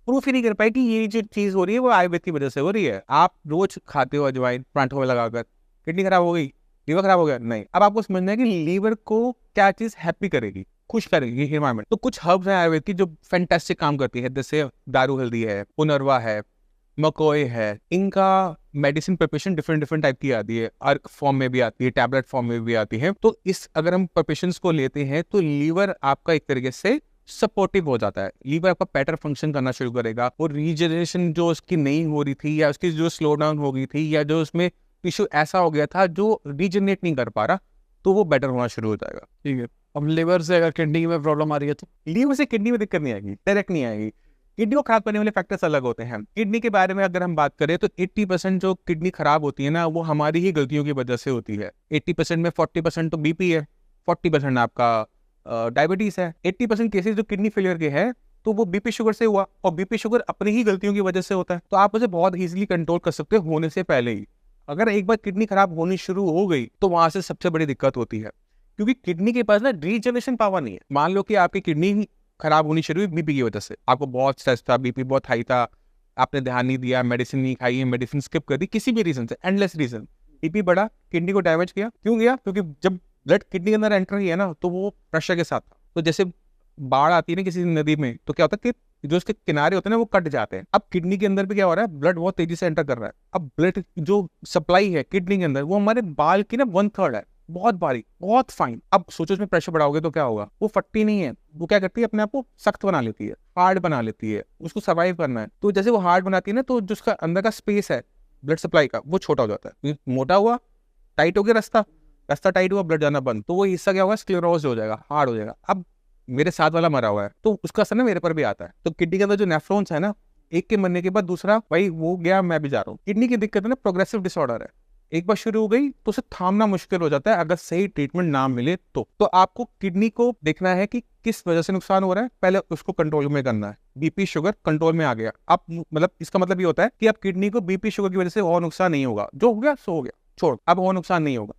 प्रूफ ही नहीं कर पाए कि ये जो चीज हो रही है वो आयुर्वेद की वजह से हो रही है। आप रोज खाते हो अजवाइन परांठों में लगाकर, किडनी खराब हो गई, लीवर खराब हो गया? नहीं। अब आपको समझना है कि लीवर को क्या चीज हैप्पी करेगी, खुश करेगी, एनवायरमेंट। तो कुछ हर्ब्स हैं आयुर्वेद की जो फैंटास्टिक काम करती है, जैसे दारू हल्दी है, पुनर्वा है, मकोए है। इनका medicine preparation different different type की आती है, अर्क फॉर्म में भी आती है, टैबलेट फॉर्म में भी आती है। तो इस अगर हम प्रिपरेशंस को लेते हैं तो लीवर आपका एक तरीके से सपोर्टिव हो जाता है। लीवर आपका बेटर फंक्शन करना शुरू करेगा। वो रीजनरेशन जो उसकी नहीं हो रही थी, या उसकी जो स्लो डाउन हो गई थी, या जो उसमें टिश्यू ऐसा हो गया था जो रीजनरेट नहीं कर पा रहा, तो वो बेटर होना शुरू हो जाएगा। ठीक है। अब लिवर से अगर किडनी में प्रॉब्लम आ रही है तो? लीवर से किडनी में दिक्कत नहीं आएगी, डायरेक्ट नहीं आएगी। किडनी को खराब करने वाले फैक्टर्स अलग होते हैं। किडनी के बारे में अगर हम बात करें तो 80% जो किडनी खराब होती है ना, वो हमारी ही गलतियों की वजह से होती है। 80% में 40% तो बीपी है, 40% आपका डायबिटीज है। 80% केसेस जो किडनी फेलियर के हैं तो वो बीपी शुगर से हुआ, और बीपी शुगर अपनी ही गलतियों की वजह से होता है। तो आप उसे बहुत इजीली कंट्रोल कर सकते हो होने से पहले ही। अगर एक बार किडनी खराब होनी शुरू हो गई तो वहां से सबसे बड़ी दिक्कत होती है, क्योंकि किडनी के पास ना रीजनरेशन पावर नहीं है। मान लो कि आपकी किडनी खराब होनी शुरू हुई बीपी की वजह से, आपको बहुत स्ट्रेस था, बीपी बहुत हाई था, आपने ध्यान नहीं दिया, मेडिसिन नहीं खाई, मेडिसिन स्किप कर दी, किसी भी रीजन से, एंडलेस रीजन, बीपी बढ़ा, किडनी को डैमेज किया। क्यों गया? क्योंकि जब ब्लड किडनी के अंदर एंटर किया ना तो वो प्रेशर के साथ था। तो जैसे बाढ़ आती है ना किसी नदी में, तो क्या होता है कि जो उसके किनारे होते हैं ना वो कट जाते हैं। अब किडनी के अंदर भी क्या हो रहा है, ब्लड बहुत तेजी से एंटर कर रहा है। अब ब्लड जो सप्लाई है किडनी के अंदर वो हमारे बाल की ना 1/3 है, बहुत बारीक, बहुत फाइन। अब सोचो उसमें प्रेशर बढ़ाओगे तो क्या होगा? वो फटती नहीं है, वो क्या करती है, अपने आप को सख्त बना लेती है, हार्ड बना लेती है। उसको सर्वाइव करना है, तो जैसे वो हार्ड बनाती है ना, तो जो उसका अंदर का स्पेस है ब्लड सप्लाई का वो छोटा हो जाता है। मोटा हुआ, टाइट हो गया रास्ता, रास्ता टाइट हुआ, ब्लड जाना बंद, तो वो हिस्सा क्या होगा, स्क्लेरोज हो जाएगा, हार्ड हो जाएगा। अब मेरे साथ वाला मरा हुआ है तो उसका असर ना मेरे पर भी आता है। तो किडनी के अंदर जो नेफ्रॉन्स है ना, एक के मरने के बाद दूसरा भाई वो गया, मैं भी जा रहा हूँ। किडनी की दिक्कत है ना, प्रोग्रेसिव डिसऑर्डर है। एक बार शुरू हो गई तो उसे थामना मुश्किल हो जाता है अगर सही ट्रीटमेंट ना मिले तो आपको किडनी को देखना है कि किस वजह से नुकसान हो रहा है, पहले उसको कंट्रोल में करना है। बीपी शुगर कंट्रोल में आ गया, अब मतलब इसका मतलब ये होता है कि अब किडनी को बीपी शुगर की वजह से और नुकसान नहीं होगा, जो हो गया सो हो गया, छोड़, अब और नुकसान नहीं होगा।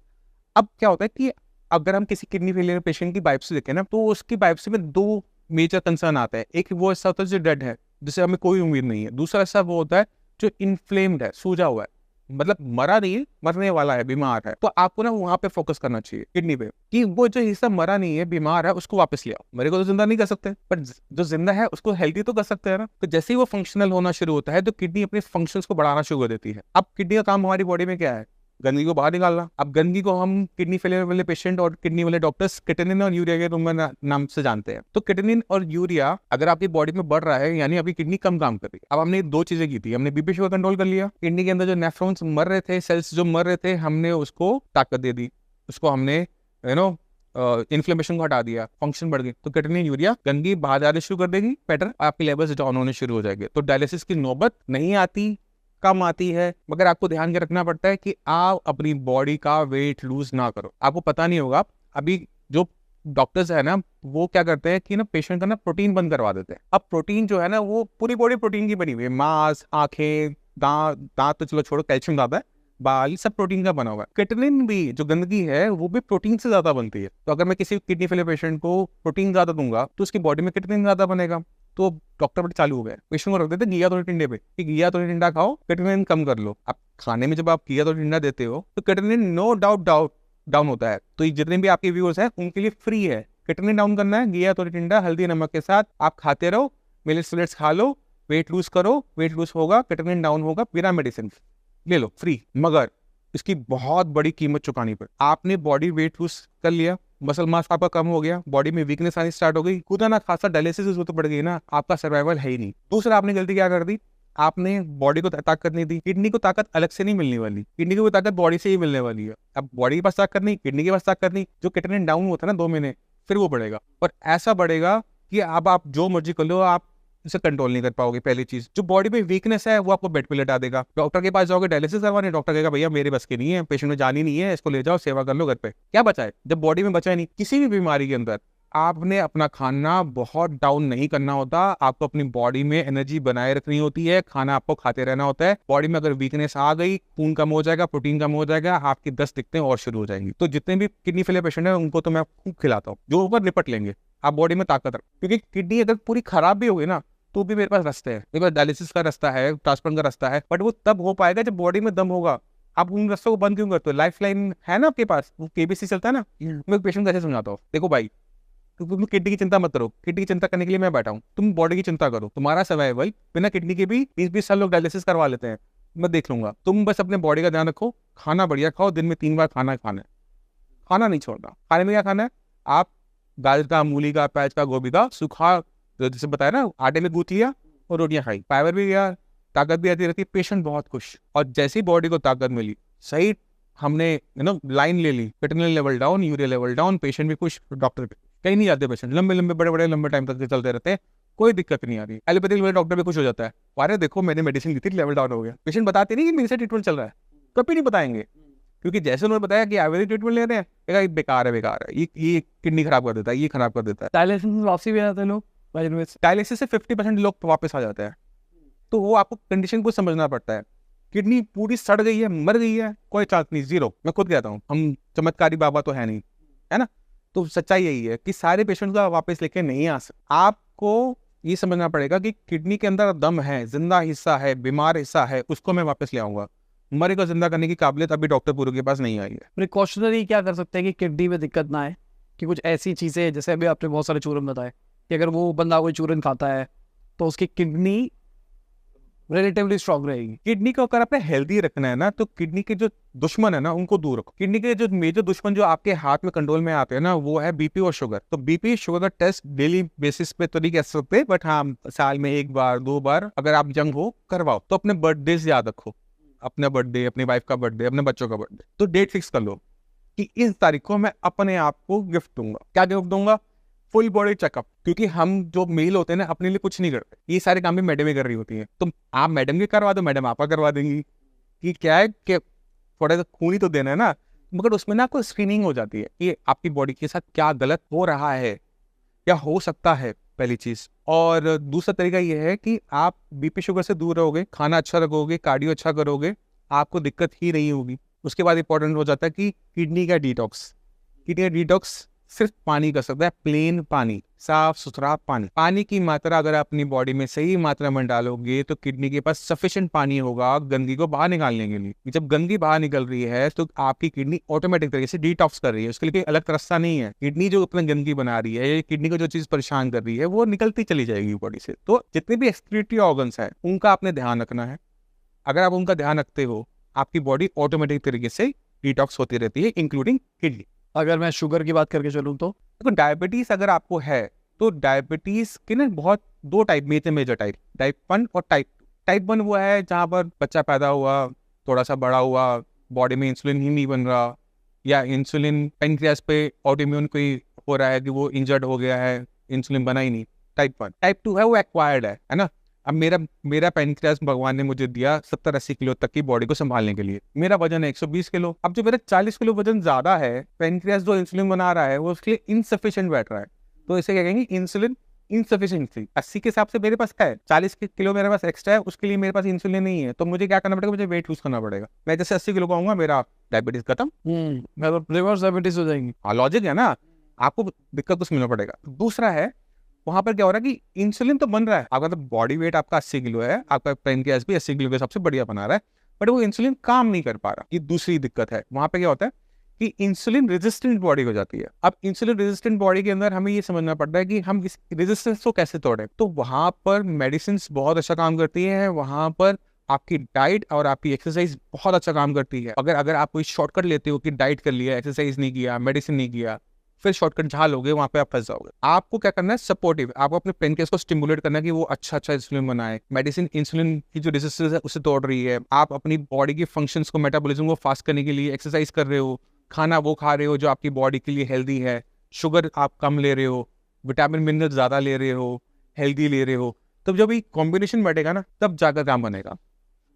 अब क्या होता है कि अगर हम किसी किडनी फेलियर पेशेंट की बायोप्सी देखें ना, तो उसकी बायोप्सी में 2 मेजर कंसर्न आता है। एक वो ऐसा होता है जो डेड है, जिससे हमें कोई उम्मीद नहीं है। दूसरा ऐसा वो होता है जो इन्फ्लेम्ड है, सूजा हुआ है, मतलब मरा नहीं है, मरने वाला है, बीमार है। तो आपको ना वहां पे फोकस करना चाहिए किडनी पे, कि वो जो हिस्सा मरा नहीं है, बीमार है, उसको वापस ले आओ। मरे को तो जिंदा नहीं कर सकते, पर जो जिंदा है उसको हेल्दी तो कर सकते हैं ना। तो जैसे ही वो फंक्शनल होना शुरू होता है तो किडनी अपने फंक्शंस को बढ़ाना शुरू कर देती है। अब किडनी का काम हमारी बॉडी में क्या है, गंदगी को बाहर निकालना। अब गंदगी को हम किडनी फेलियर वाले पेशेंट और किडनी वाले डॉक्टर्स क्रिएटिनिन और यूरिया के रूम में नाम से जानते हैं। तो क्रिएटिनिन और यूरिया अगर आपकी बॉडी में बढ़ रहा है, यानी आपकी किडनी कम काम कर रही है। अब हमने 2 चीजें की थी, हमने बीपी शुगर कंट्रोल कर लिया, किडनी के अंदर जो नेफ्रॉन्स मर रहे थे, सेल्स जो मर रहे थे, हमने उसको ताकत दे दी, उसको हमने इन्फ्लेमेशन को हटा दिया, फंक्शन बढ़ गई। तो क्रिएटिनिन यूरिया गंदगी बाहर जाने शुरू कर देगी, बेटर आपके लेवल्स डाउन होने शुरू हो जाएंगे। तो डायलिसिस की नौबत नहीं आती, कम आती है, मगर आपको ध्यान के रखना पड़ता है कि आप अपनी बॉडी का वेट लूज ना करो। आपको पता नहीं होगा, अभी जो डॉक्टर्स है ना वो क्या करते हैं कि ना पेशेंट का ना प्रोटीन बंद करवा देते हैं। अब प्रोटीन जो है ना वो पूरी बॉडी प्रोटीन की बनी हुई है, मांस, आंखें, दांत तो चलो छोड़ो, कैल्शियम ज्यादा है, बाल सब प्रोटीन का बना हुआ है। क्रिएटिनिन भी जो गंदगी है वो भी प्रोटीन से ज्यादा बनती है। तो अगर मैं किसी किडनी फेलियर पेशेंट को प्रोटीन ज्यादा दूंगा तो उसकी बॉडी में क्रिएटिनिन ज्यादा बनेगा। तो डॉक्टर बड़े चालू हो गए, पेशेंट को रख देते घिया तोरी टिंडे पे कि घिया तोरी टिंडा खाओ, क्रिएटिनिन कम कर लो। अब खाने में जब आप घिया तोरी टिंडा देते हो तो क्रिएटिनिन नो डाउट डाउन होता है। तो जितने भी आपके व्यूअर्स हैं उनके लिए फ्री है, क्रिएटिनिन डाउन करना है, घिया तोरी टिंडा हल्दी नमक के साथ आप खाते रहो, मिलेट्स खा लो, वेट लूज करो, वेट लूज होगा, क्रिएटिनिन डाउन होगा, बिना मेडिसिन ले लो, फ्री। मगर इसकी बहुत बड़ी कीमत चुकानी पड़े। आपने बॉडी वेट लूज कर लिया, मसल मास आपका कम हो गया, बॉडी में वीकनेस आनी स्टार्ट हो गई, खुदा ना खासा डायलिसिस जरूरत पड़ गई ना, आपका सर्वाइवल है ही नहीं। दूसरा आपने गलती क्या कर दी, आपने बॉडी को ताकत नहीं दी। किडनी को ताकत अलग से नहीं मिलने वाली, किडनी को ताकत बॉडी से ही मिलने वाली है। अब बॉडी के पास ताकत नहीं, किडनी के पास ताकत नहीं, जो क्रिएटिनिन डाउन होता है ना 2 महीने, फिर वो बढ़ेगा, और ऐसा बढ़ेगा कि अब आप जो मर्जी कर लो, आप इसे कंट्रोल नहीं कर पाओगे। पहली चीज, जो बॉडी में वीकनेस है वो आपको बेड पे लेटा देगा। डॉक्टर के पास जाओगे डायलिसिस करवाने, डॉक्टर कहेगा भैया मेरे बस की नहीं है, पेशेंट में जान ही नहीं है, इसको ले जाओ सेवा कर लो घर पे। क्या बचा है? जब बॉडी में बचा ही नहीं। किसी भी बीमारी के अंदर आपने अपना खाना बहुत डाउन नहीं करना होता, आपको अपनी बॉडी में एनर्जी बनाए रखनी होती है, खाना आपको खाते रहना होता है। बॉडी में अगर वीकनेस आ गई, खून कम हो जाएगा, प्रोटीन कम हो जाएगा, आपकी दस्त दिक्कतें और शुरू हो जाएंगी। तो जितने भी किडनी फेलियर पेशेंट है उनको तो मैं खूब खिलाता हूँ, जो ऊपर निपट लेंगे। आप बॉडी में ताकत रख, क्योंकि किडनी अगर पूरी खराब भी होगी ना तो भी मेरे पास रास्ते हैं। मेरे पास डायलिसिस का रास्ता है, ट्रांसप्लांट का रास्ता है, बट वो तब हो पाएगा जब बॉडी में दम होगा। आप उन रास्तों को बंद क्यों करते हो? लाइफ लाइन है ना आपके पास, वो केबीसी चलता है ना। मैं एक पेशेंट कैसे समझाता हूँ, देखो भाई तुम किडनी की चिंता मत करो, किडनी की चिंता करने के लिए मैं बैठा हूँ, तुम बॉडी की चिंता करो। तुम्हारा सर्वाइवल बिना किडनी के भी 20-20 साल लोग डायलिसिस करवा लेते हैं, मैं देख लूंगा। तुम बस अपने बॉडी का ध्यान रखो, खाना बढ़िया खाओ, दिन में 3 बार खाना खाना है, खाना नहीं छोड़ना। खाने में क्या खाना है? आप गाजर का, मूली का, प्याज का, गोभी का सूखा, जैसे बताया ना, आटे में गूंथ लिया और रोटियां खाई, फाइबर भी गया, ताकत भी आती रहती है, पेशेंट बहुत खुश। और जैसे ही बॉडी को ताकत मिली, सही हमने लाइन ले ली, creatinine level down, urea level down, patient भी खुश, डॉक्टर भी। कहीं नहीं जाते पेशेंट, लंबे लंबे बड़े बड़े लंबे टाइम तक चलते रहते हैं, कोई दिक्कत नहीं आ रही। एलोपैथिक वाले डॉक्टर भी खुश हो जाता है, अरे देखो मैंने मेडिसिन दी थी, लेवल डाउन हो गया। पेशेंट बताते नहीं कि मेरे से ट्रीटमेंट चल रहा है, कभी नहीं बताएंगे, क्योंकि जैसे उन्होंने बताया कि आयुर्वेदिक ट्रीटमेंट ले रहे हैं, ये बेकार है, बेकार है, ये किडनी खराब कर देता है, ये खराब कर देता है। डायलिसिस में वापसी भी आते हैं लोग, डायलिसिस से 50% लोग वापस आ जाते हैं। तो वो आपको कंडीशन को समझना पड़ता है। किडनी पूरी सड़ गई है, मर गई है, कोई चांस नहीं, जीरो। मैं खुद कहता हूँ, हम चमत्कारी बाबा तो है नहीं, है ना। तो सच्चाई यही है कि सारे पेशेंट का वापस लेके नहीं आ सकते। आपको ये समझना पड़ेगा कि किडनी के अंदर दम है, जिंदा हिस्सा है, बीमार हिस्सा है, उसको मैं वापस ले आऊंगा। मरे को जिंदा करने की काबिलियत अभी डॉक्टर पूरे के पास नहीं आई है। प्रिकॉशनरी क्या कर सकते हैं कि किडनी में दिक्कत ना आए? कि कुछ ऐसी चीज़ें, जैसे अभी आपने बहुत सारे चूरन बताए, कि अगर वो बंदा कोई चूरन खाता है तो उसकी किडनी रिलेटिवली स्ट्रांग रहेगी। किडनी को अगर आपने हेल्दी रखना है ना, तो किडनी के जो दुश्मन है ना उनको दूर रखो। किडनी के जो मेजर दुश्मन जो आपके हाथ में कंट्रोल में आते हैं ना, वो है बीपी और शुगर। तो बीपी शुगर का टेस्ट डेली बेसिस पे तो नहीं कर सकते, बट हाँ साल में 1 बार 2 बार अगर आप यंग हो करवाओ। तो अपने बर्थडे याद रखो, अपना बर्थडे, अपनी वाइफ का बर्थडे, अपने बच्चों का बर्थडे, तो डेट फिक्स कर लो कि इस तारीख को मैं अपने आप को गिफ्ट दूंगा। क्या गिफ्ट दूंगा? Full body checkup. क्योंकि हम जो मेल होते हैं ना, अपने लिए कुछ नहीं करते, ये सारे काम भी मैडम ही कर रही होती है। तो आप मैडम के करवा दो, मैडम आपका करवा देंगी। कि क्या है कि थोड़ा सा खून ही तो देना है ना, मगर उसमें ना कोई स्क्रीनिंग हो जाती है कि आपकी बॉडी के साथ क्या गलत हो रहा है, क्या हो सकता है, पहली चीज। और दूसरा तरीका ये है कि आप बीपी शुगर से दूर रहोगे, खाना अच्छा रखोगे, कार्डियो अच्छा करोगे, आपको दिक्कत ही नहीं होगी। उसके बाद इंपॉर्टेंट हो जाता है कि किडनी का डिटॉक्स। किडनी का डिटॉक्स सिर्फ पानी कर सकता है, प्लेन पानी, साफ सुथरा पानी। पानी की मात्रा अगर आप अपनी बॉडी में सही मात्रा में डालोगे तो किडनी के पास सफिशिएंट पानी होगा गंदगी को बाहर निकालने के लिए। जब गंदगी बाहर निकल रही है तो आपकी किडनी ऑटोमेटिक तरीके से डिटॉक्स कर रही है, उसके लिए कोई अलग रास्ता नहीं है। किडनी जो अपनी गंदगी बना रही है, किडनी को जो चीज परेशान कर रही है, वो निकलती चली जाएगी बॉडी से। तो जितने भी एक्सक्रीटरी ऑर्गन्स है उनका आपने ध्यान रखना है। अगर आप उनका ध्यान रखते हो, आपकी बॉडी ऑटोमेटिक तरीके से डिटॉक्स होती रहती है, इंक्लूडिंग किडनी। अगर मैं शुगर की बात करके चलूँ तो देखो, डायबिटीज अगर आपको है तो डायबिटीज के ना बहुत 2 टाइप, मेजर टाइप, टाइप 1 और टाइप 2। टाइप 1 वो है जहाँ पर बच्चा पैदा हुआ, थोड़ा सा बड़ा हुआ, बॉडी में इंसुलिन ही नहीं बन रहा, या इंसुलिन पैनक्रियास पे ऑटोइम्यून कोई हो रहा है कि वो इंजर्ड हो गया है, इंसुलिन बना ही नहीं, टाइप 1। टाइप 2 है वो एक्वायर्ड है ना। अब मेरा पैनक्रियास भगवान ने मुझे दिया 70-80 किलो तक की बॉडी को संभालने के लिए, मेरा वजन है 120 किलो। अब जो मेरा 40 किलो वजन ज्यादा है, पैनक्रियास जो इंसुलिन बना रहा है वो उसके लिए इनसफिशिएंट बैठ रहा है, तो इसे क्या कहेंगे? Insulin insufficiency. 80 के हिसाब से मेरे पास है, 40 किलो मेरे पास एक्स्ट्रा है, उसके लिए मेरे पास इंसुलिन नहीं है। तो मुझे क्या करना पड़ेगा? मुझे वेट लूज करना पड़ेगा। मैं जैसे 80 किलो का आऊंगा, मेरा डायबिटीज खत्म, मतलब रिवर्स डायबिटीज हो जाएंगी। हाँ, लॉजिक है ना, आपको दिक्कत कुछ मिलना पड़ेगा। दूसरा है, वहां पर क्या हो रहा है कि इंसुलिन तो बन रहा है, आपका तो बॉडी वेट आपका 80 किलो है, आपका पैनक्रियास भी 80 किलो के हिसाब से बढ़िया बना रहा है, बट वो इंसुलिन काम नहीं कर पा रहा। ये दूसरी दिक्कत है। वहां पे क्या होता है कि इंसुलिन रेजिस्टेंट बॉडी हो जाती है। अब इंसुलिन रेजिस्टेंट बॉडी के अंदर हमें ये समझना पड़ता है कि हम इस रेजिस्टेंस को कैसे तोड़ें। तो वहां पर मेडिसिन बहुत अच्छा काम करती है, वहां पर आपकी डाइट और आपकी एक्सरसाइज बहुत अच्छा काम करती है। अगर आप कोई शॉर्टकट लेते हो कि डाइट कर लिया, एक्सरसाइज नहीं किया, मेडिसिन नहीं किया, फिर शॉर्टकट जहाँ लोगे वहां पे आप फंस जाओगे। आपको क्या करना है? सपोर्टिव, आपको अपने पेनक्रियास को स्टिमुलेट करना है कि वो अच्छा इंसुलिन बनाए। मेडिसिन इंसुलिन की जो रेजिस्टेंस है उसे तोड़ रही है। आप अपनी बॉडी के फंक्शंस को, मेटाबॉलिज्म को फास्ट करने के लिए एक्सरसाइज कर रहे हो, खाना वो खा रहे हो जो आपकी बॉडी के लिए हेल्दी है, शुगर आप कम ले रहे हो, विटामिन मिनरल ज्यादा ले रहे हो, हेल्दी ले रहे हो। तब जब ये कॉम्बिनेशन बैठेगा ना, तब जाकर काम बनेगा।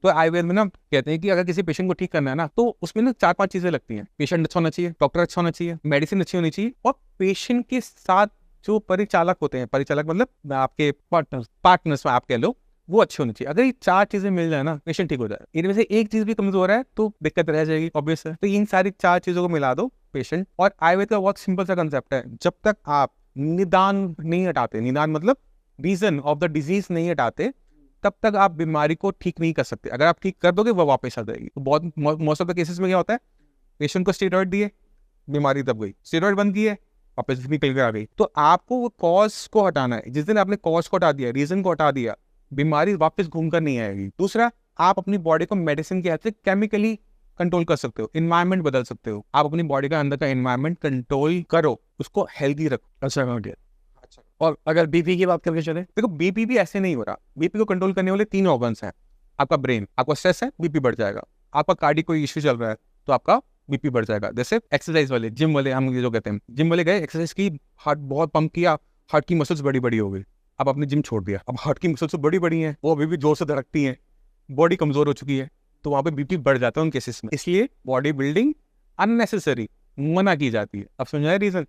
तो आयुर्वेद में ना कहते हैं कि अगर किसी पेशेंट को ठीक करना है ना, तो उसमें ना 4-5 चीजें लगती हैं। पेशेंट अच्छा होना चाहिए, डॉक्टर अच्छा होना चाहिए, मेडिसिन अच्छी होनी चाहिए, और पेशेंट के साथ जो परिचालक होते हैं, परिचालक मतलब आपके पार्टनर्स आप कह लो, वो अच्छे होने चाहिए। अगर ये 4 चीजें मिल जाए ना, पेशेंट ठीक हो जाए। इनमें से एक चीज भी कमजोर है तो दिक्कत रह जाएगी, ऑब्वियस है। तो इन सारी 4 चीजों को मिला दो पेशेंट। और आयुर्वेद का बहुत सिंपल सा कंसेप्ट है, जब तक आप निदान नहीं हटाते, निदान मतलब रीजन ऑफ द डिजीज नहीं हटाते, तब तक आप बीमारी को ठीक नहीं कर सकते। अगर आप ठीक कर दोगे वो वापस आ जाएगी। तो बहुत मोस्ट ऑफ द केसेस में क्या होता है, पेशेंट को स्टेरॉइड दिए, बीमारी दब गई, स्टेरॉइड बंद किए, वापस निकल कर आ गई। तो आपको वो कॉज को हटाना है। जिस दिन आपने कॉज को हटा दिया, रीजन को हटा दिया, बीमारी वापस घूमकर नहीं आएगी। दूसरा, आप अपनी बॉडी को मेडिसिन के हेल्प से केमिकली कंट्रोल कर सकते हो, इन्वायरमेंट बदल सकते हो। आप अपनी बॉडी का अंदर का इन्वायरमेंट कंट्रोल करो, उसको हेल्दी रखो। अच्छा हो गया। और अगर बीपी की बात करके चले, देखो बीपी भी ऐसे नहीं हो रहा। बीपी को कंट्रोल करने वाले 3 ऑर्गन्स हैं। आपका ब्रेन, आपका स्ट्रेस है, बीपी बढ़ जाएगा। आपका कार्डियक कोई इश्यू चल रहा है तो आपका बीपी बढ़ जाएगा। जैसे एक्सरसाइज वाले, जिम वाले, हम ये जो कहते हैं, जिम वाले गए, एक्सरसाइज की, हार्ट बहुत पंप किया, हार्ट की मसल्स बड़ी बड़ी हो गई, अब आपने जिम छोड़ दिया, अब हार्ट की मसल्स तो बड़ी बड़ी हैं, वो अभी भी जोर से धड़कती हैं, बॉडी कमजोर हो चुकी है, तो वहाँ पे बीपी बढ़ जाता है उन केसेस में। इसलिए बॉडी बिल्डिंग अननेसेसरी मना की जाती है। अब समझाए रीजन।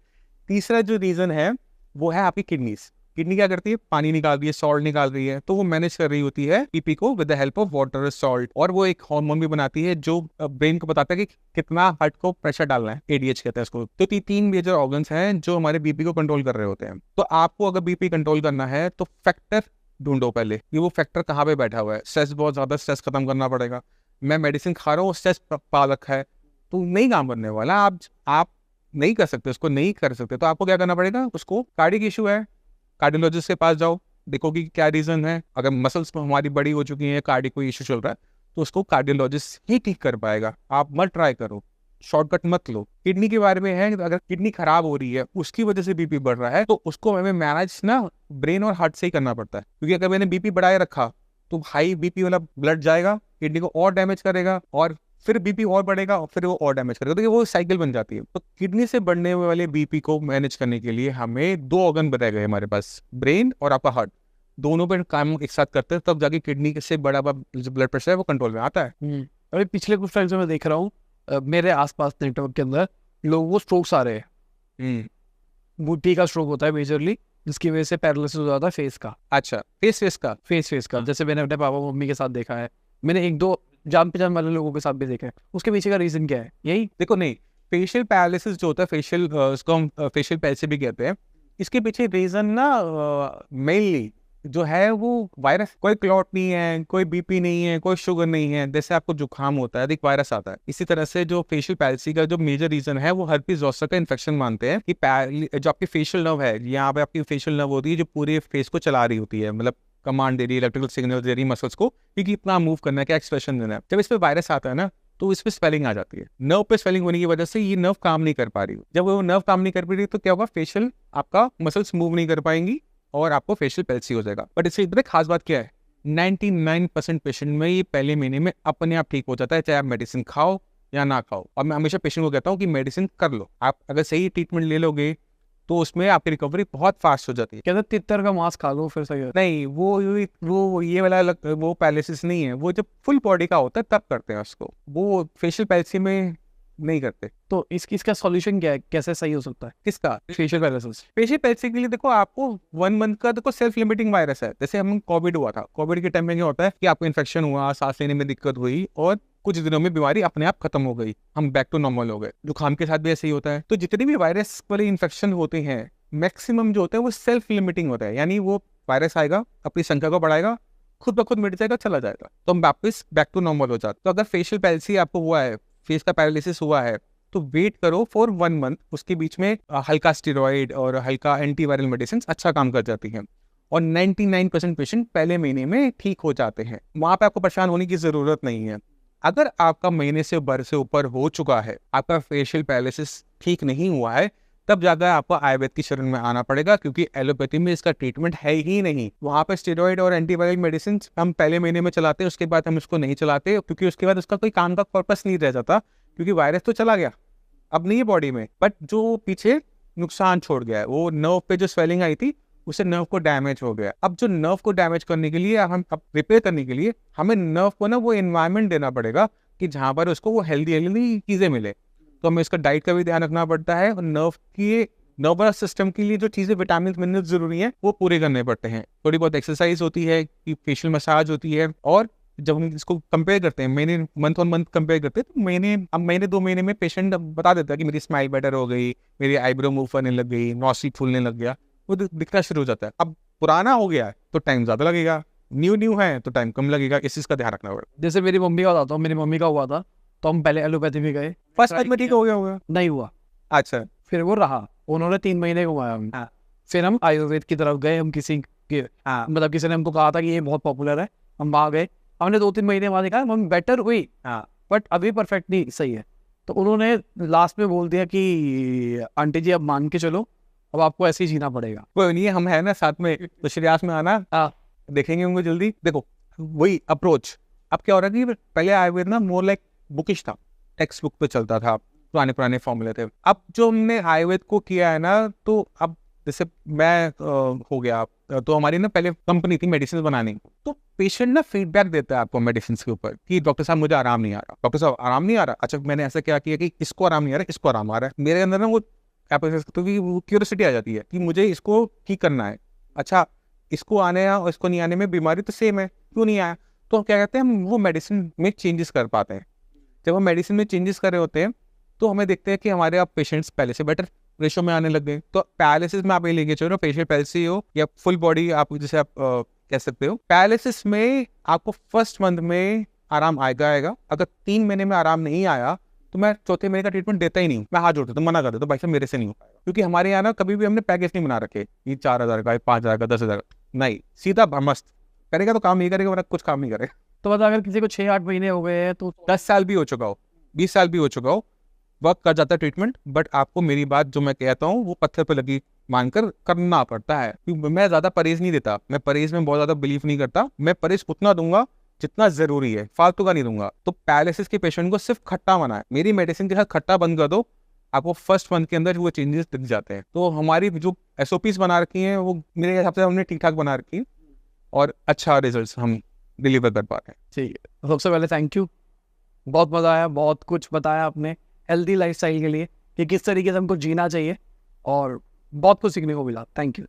तीसरा जो रीजन है वो है आपकी किडनीज। किडनी क्या करती है, पानी निकाल रही है, सॉल्ट निकाल रही है, तो वो मैनेज कर रही होती है बीपी को with the help of water, salt. और वो एक हार्मोन भी बनाती है जो ब्रेन को बताता है कि कितना हार्ट को प्रेशर डालना है, एडीएच कहते हैं इसको। तो 3 मेजर ऑर्गन्स हैं जो हमारे बीपी को कंट्रोल कर रहे होते हैं। तो आपको अगर बीपी कंट्रोल करना है तो फैक्टर ढूंढो पहले कि वो फैक्टर कहाँ पे बैठा हुआ है। स्ट्रेस, बहुत ज्यादा स्ट्रेस खत्म करना पड़ेगा। मैं मेडिसिन खा रहा हूँ, स्ट्रेस पा रखा है, तो नहीं काम करने वाला। आप नहीं कर सकते, उसको नहीं कर सकते, तो आपको क्या करना पड़ेगा, उसको कार्डियक इशू है, कार्डियोलॉजिस्ट के पास जाओ, देखो कि क्या रीजन है। अगर मसल्स हमारी बड़ी हो चुकी हैं, कार्डियक कोई इशू चल रहा है, तो उसको कार्डियोलॉजिस्ट ही ठीक कर पाएगा। आप मत ट्राई करो, शॉर्टकट मत लो। किडनी के बारे में है, अगर किडनी खराब हो रही है, उसकी वजह से बीपी बढ़ रहा है, तो उसको हमें मैनेज ना ब्रेन और हार्ट से ही करना पड़ता है। क्योंकि अगर मैंने बीपी बढ़ाए रखा तो हाई बीपी वाला ब्लड जाएगा, किडनी को और डैमेज करेगा, और फिर बीपी और बढ़ेगा, और फिर वो और डैमेज करेगा, तो वो साइकिल बन जाती है। तो किडनी से बढ़ने वाले बीपी को मैनेज करने के लिए हमें 2 ऑर्गन बताए गए हमारे पास, ब्रेन और आपका हार्ट। दोनों पर काम एक साथ करते हैं, तब जाके किडनी से बड़ा जो ब्लड प्रेशर है वो कंट्रोल में आता है। अभी पिछले कुछ टाइम से मैं देख रहा हूँ मेरे आसपास नेटवर्क के अंदर लोगों को स्ट्रोक्स आ रहे हैं। बूटी का स्ट्रोक होता है मेजरली, जिसकी वजह से पैरालिसिस हो जाता है फेस का। अच्छा, फेस का। जैसे मैंने अपने पापा मम्मी के साथ देखा है, मैंने 1-2 जान पहचान वाले लोगों के साथ भी देखा है। उसके पीछे का रीजन क्या है? यही देखो, नहीं, फेशियल पैरालिसिस जो होता है, फेशियल, उसको हम फेशियल पैलिसी भी कहते हैं। इसके पीछे रीजन ना मेनली जो है वो वायरस। कोई क्लॉट नहीं है, कोई बीपी नहीं है, कोई शुगर नहीं है। जैसे आपको जुकाम होता है, एक वायरस आता है, इसी तरह से जो फेशियल पैलिसी का जो मेजर रीजन है वो हर्पीज ज़ोस्टर का इन्फेक्शन मानते हैं। कि जो आपकी फेशियल नर्व है, यहाँ पे आपकी फेशियल नर्व होती है जो पूरे फेस को चला रही होती है, मतलब कमांड दे रही है, इलेक्ट्रिकल सिग्नल दे रही है मसल्स को कि कितना मूव करना है, क्या एक्सप्रेशन देना है। जब इस पे वायरस आता है ना, तो इस पे स्वेलिंग आ जाती है। नर्व पे स्वेलिंग होने की वजह से ये नर्व काम नहीं कर पा रही। जब वो नर्व काम नहीं कर पा रही तो क्या होगा, फेशियल आपका मसल्स मूव नहीं कर पाएंगी और आपको फेशियल पैलिसी हो जाएगा। बट इससे एक खास बात क्या है, 99% पेशेंट में ये पहले महीने में अपने आप ठीक हो जाता है, चाहे आप मेडिसिन खाओ या ना खाओ। और मैं हमेशा पेशेंट को कहता हूँ कि मेडिसिन कर लो, आप अगर सही ट्रीटमेंट ले लोगे तो उसमें आपकी रिकवरी बहुत फास्ट हो जाती है। कहते तितर का मांस खा लो फिर सही हो। नहीं, वो ये वाला वो पैलिसिस नहीं है। वो जब फुल बॉडी का होता है तब करते हैं उसको, वो फेशियल पैलिसी में नहीं करते। तो इसका सॉल्यूशन क्या है, कैसे सही हो सकता है? किसका? फेशियल पैलिसिस। फेशियल पैलिसी के लिए देखो, आपको 1 मंथ का देखो सेल्फ लिमिटिंग वायरस है। जैसे हम कोविड हुआ था, कोविड के टाइम में क्या होता है कि आपको इन्फेक्शन हुआ, सांस लेने में दिक्कत हुई, और कुछ दिनों में बीमारी अपने आप खत्म हो गई, हम बैक टू नॉर्मल हो गए। जुकाम के साथ भी ऐसे ही होता है। तो जितने भी वायरस वाले इन्फेक्शन होते हैं, मैक्सिमम जो होता है वो सेल्फ लिमिटिंग होता है। यानी वो वायरस आएगा, अपनी संख्या को बढ़ाएगा, खुद ब खुद मिट जाएगा, चला जाएगा, तो हम वापस बैक टू नॉर्मल हो जाते। तो अगर फेशियल पैलिसी आपको हुआ है, फेस का पैरालिसिस हुआ है, तो वेट करो फॉर 1 मंथ। उसके बीच में हल्का स्टेरॉइड और हल्का एंटीवायरल मेडिसिन अच्छा काम कर जाती हैं, और 99% पेशेंट पहले महीने में ठीक हो जाते हैं। वहां पे आपको परेशान होने की जरूरत नहीं है। अगर आपका महीने से भर से ऊपर हो चुका है, आपका फेशियल पैरालिसिस ठीक नहीं हुआ है, तब जाकर आपको आयुर्वेद की शरण में आना पड़ेगा, क्योंकि एलोपैथी में इसका ट्रीटमेंट है ही नहीं। वहाँ पे स्टेरॉइड और एंटीवायरल मेडिसिन हम पहले महीने में चलाते हैं, उसके बाद हम इसको नहीं चलाते, क्योंकि उसके बाद उसका कोई काम का पर्पस नहीं रह जाता, क्योंकि वायरस तो चला गया, अब नहीं है बॉडी में, बट जो पीछे नुकसान छोड़ गया है, वो नर्व पे जो स्वेलिंग आई थी उसे नर्व को डैमेज हो गया। अब जो नर्व को डैमेज करने के लिए हम अब रिपेयर करने के लिए हमें नर्व को ना वो एनवायरनमेंट देना पड़ेगा कि जहाँ पर उसको वो हेल्दी चीज़ें मिले। तो हमें इसका डाइट का भी ध्यान रखना पड़ता है और नर्वस सिस्टम के लिए जो चीज़ें विटामिन मिनरल्स जरूरी हैं वो पूरे करने पड़ते हैं। थोड़ी बहुत एक्सरसाइज होती है, कि फेशियल मसाज होती है। और जब हम इसको कंपेयर करते हैं, महीने मंथ ऑन मंथ कंपेयर करते हैं, तो महीने 2 महीने में पेशेंट बता देता है कि मेरी स्माइल बेटर हो गई, मेरी आईब्रो मूव करने लग गई, नॉस्ट्रिल फूलने लग गया, वो दिखना शुरू हो जाता है। अब पुराना हो गया है तो टाइम ज़्यादा लगेगा, न्यू है तो टाइम कम लगेगा। इस चीज़ का ध्यान रखना पड़ेगा। जैसे मेरी मम्मी का बताता हूँ, मेरी मम्मी का हुआ था तो हम पहले एलोपैथी में गए, फर्स्ट टाइम में ठीक हो गया होगा? नहीं हुआ, अच्छा। फिर वो रहा, उन्होंने 3 महीने घुमाया हमें। हाँ। फिर हम आयुर्वेद की तरफ गए, हम किसी के हाँ। मतलब किसी ने हमको कहा था कि ये बहुत पॉपुलर है, हम वहाँ गए, हमने 2-3 महीने बाद देखा हम बेटर हुई, हाँ। बट अभी परफेक्ट नहीं सही है। तो उन्होंने लास्ट में बोल दिया कि आंटी जी अब मान के चलो, अब आपको ऐसे ही जीना पड़ेगा। कोई नहीं, हम है ना साथ में, तो श्रेयास में आना, देखेंगे उनको जल्दी। देखो वही अप्रोच। अब क्या हो रहा है कि पहले आयुर्वेद ना मोर लाइक बुकिश था, टेक्स्ट बुक पे चलता था, पुराने फॉर्मूले थे। अब जो हमने आयुर्वेद को किया है ना, तो अब जैसे मैं हो गया, तो हमारी ना पहले कंपनी थी मेडिसिन बनाने की, तो पेशेंट ना फीडबैक देता है आपको मेडिसिन के ऊपर कि डॉक्टर साहब मुझे आराम नहीं आ रहा, डॉक्टर साहब आराम नहीं आ रहा। अच्छा मैंने ऐसा क्या किया कि इसको आराम नहीं आ रहा, इसको आराम आ रहा है। मेरे अंदर ना वो क्यूरियोसिटी आ जाती है कि मुझे इसको ठीक करना है। अच्छा इसको आने और इसको नहीं आने में बीमारी तो सेम है, क्यों नहीं आया? तो क्या कहते हैं, हम वो मेडिसिन में चेंजेस कर पाते हैं। जब हम मेडिसिन में चेंजेस कर रहे होते हैं तो हमें देखते हैं कि हमारे आप पेशेंट्स पहले से बेटर रेशो में आने लग गए। तो पैरालिसिस में आप ये लेके चलो, फेशियल पैल्सी हो या फुल बॉडी, आप जैसे आप कह सकते हो, पैरालिसिस में आपको फर्स्ट मंथ में आराम आएगा। अगर 3 महीने में आराम नहीं आया तो मैं चौथे महीने का ट्रीटमेंट देता ही नहीं, मैं हाथ जोड़ता हूँ, मना कर देता हूँ, भाई साहब मेरे से नहीं हो पाएगा। क्योंकि हमारे यहाँ ना कभी भी हमने पैकेज नहीं बना रखे, ये 4000 का, 5000 का, 10,000 का, नहीं, सीधा मस्त करेगा तो काम नहीं करेगा, वरना कुछ काम नहीं करेगा। तो मतलब अगर किसी को 6-8 महीने हो गए हैं तो 10 साल भी हो चुका हो, 20 साल भी हो चुका हो, वर्क कर जाता है ट्रीटमेंट। बट आपको मेरी बात जो मैं कहता हूँ वो पत्थर पे लगी मानकर करना पड़ता है। क्योंकि मैं ज्यादा परहेज नहीं देता, मैं परहेज में बहुत ज्यादा बिलीव नहीं करता। मैं परहेज उतना दूंगा जितना जरूरी है, फालतू का नहीं दूंगा। तो पैरालिसिस के पेशेंट को सिर्फ खट्टा मना है, मेरी मेडिसिन के साथ खट्टा बंद कर दो, आपको फर्स्ट मंथ के अंदर वो चेंजेस दिख जाते हैं। तो हमारी जो SOPs बना रखी हैं वो मेरे हिसाब से हमने ठीक ठाक बना रखी है और अच्छा रिजल्ट हम डिलीवर कर पा रहे हैं। ठीक है, सबसे पहले थैंक यू, बहुत मज़ा आया, बहुत कुछ बताया आपने हेल्दी लाइफस्टाइल के लिए कि किस तरीके से हमको जीना चाहिए, और बहुत कुछ सीखने को मिला। Thank you.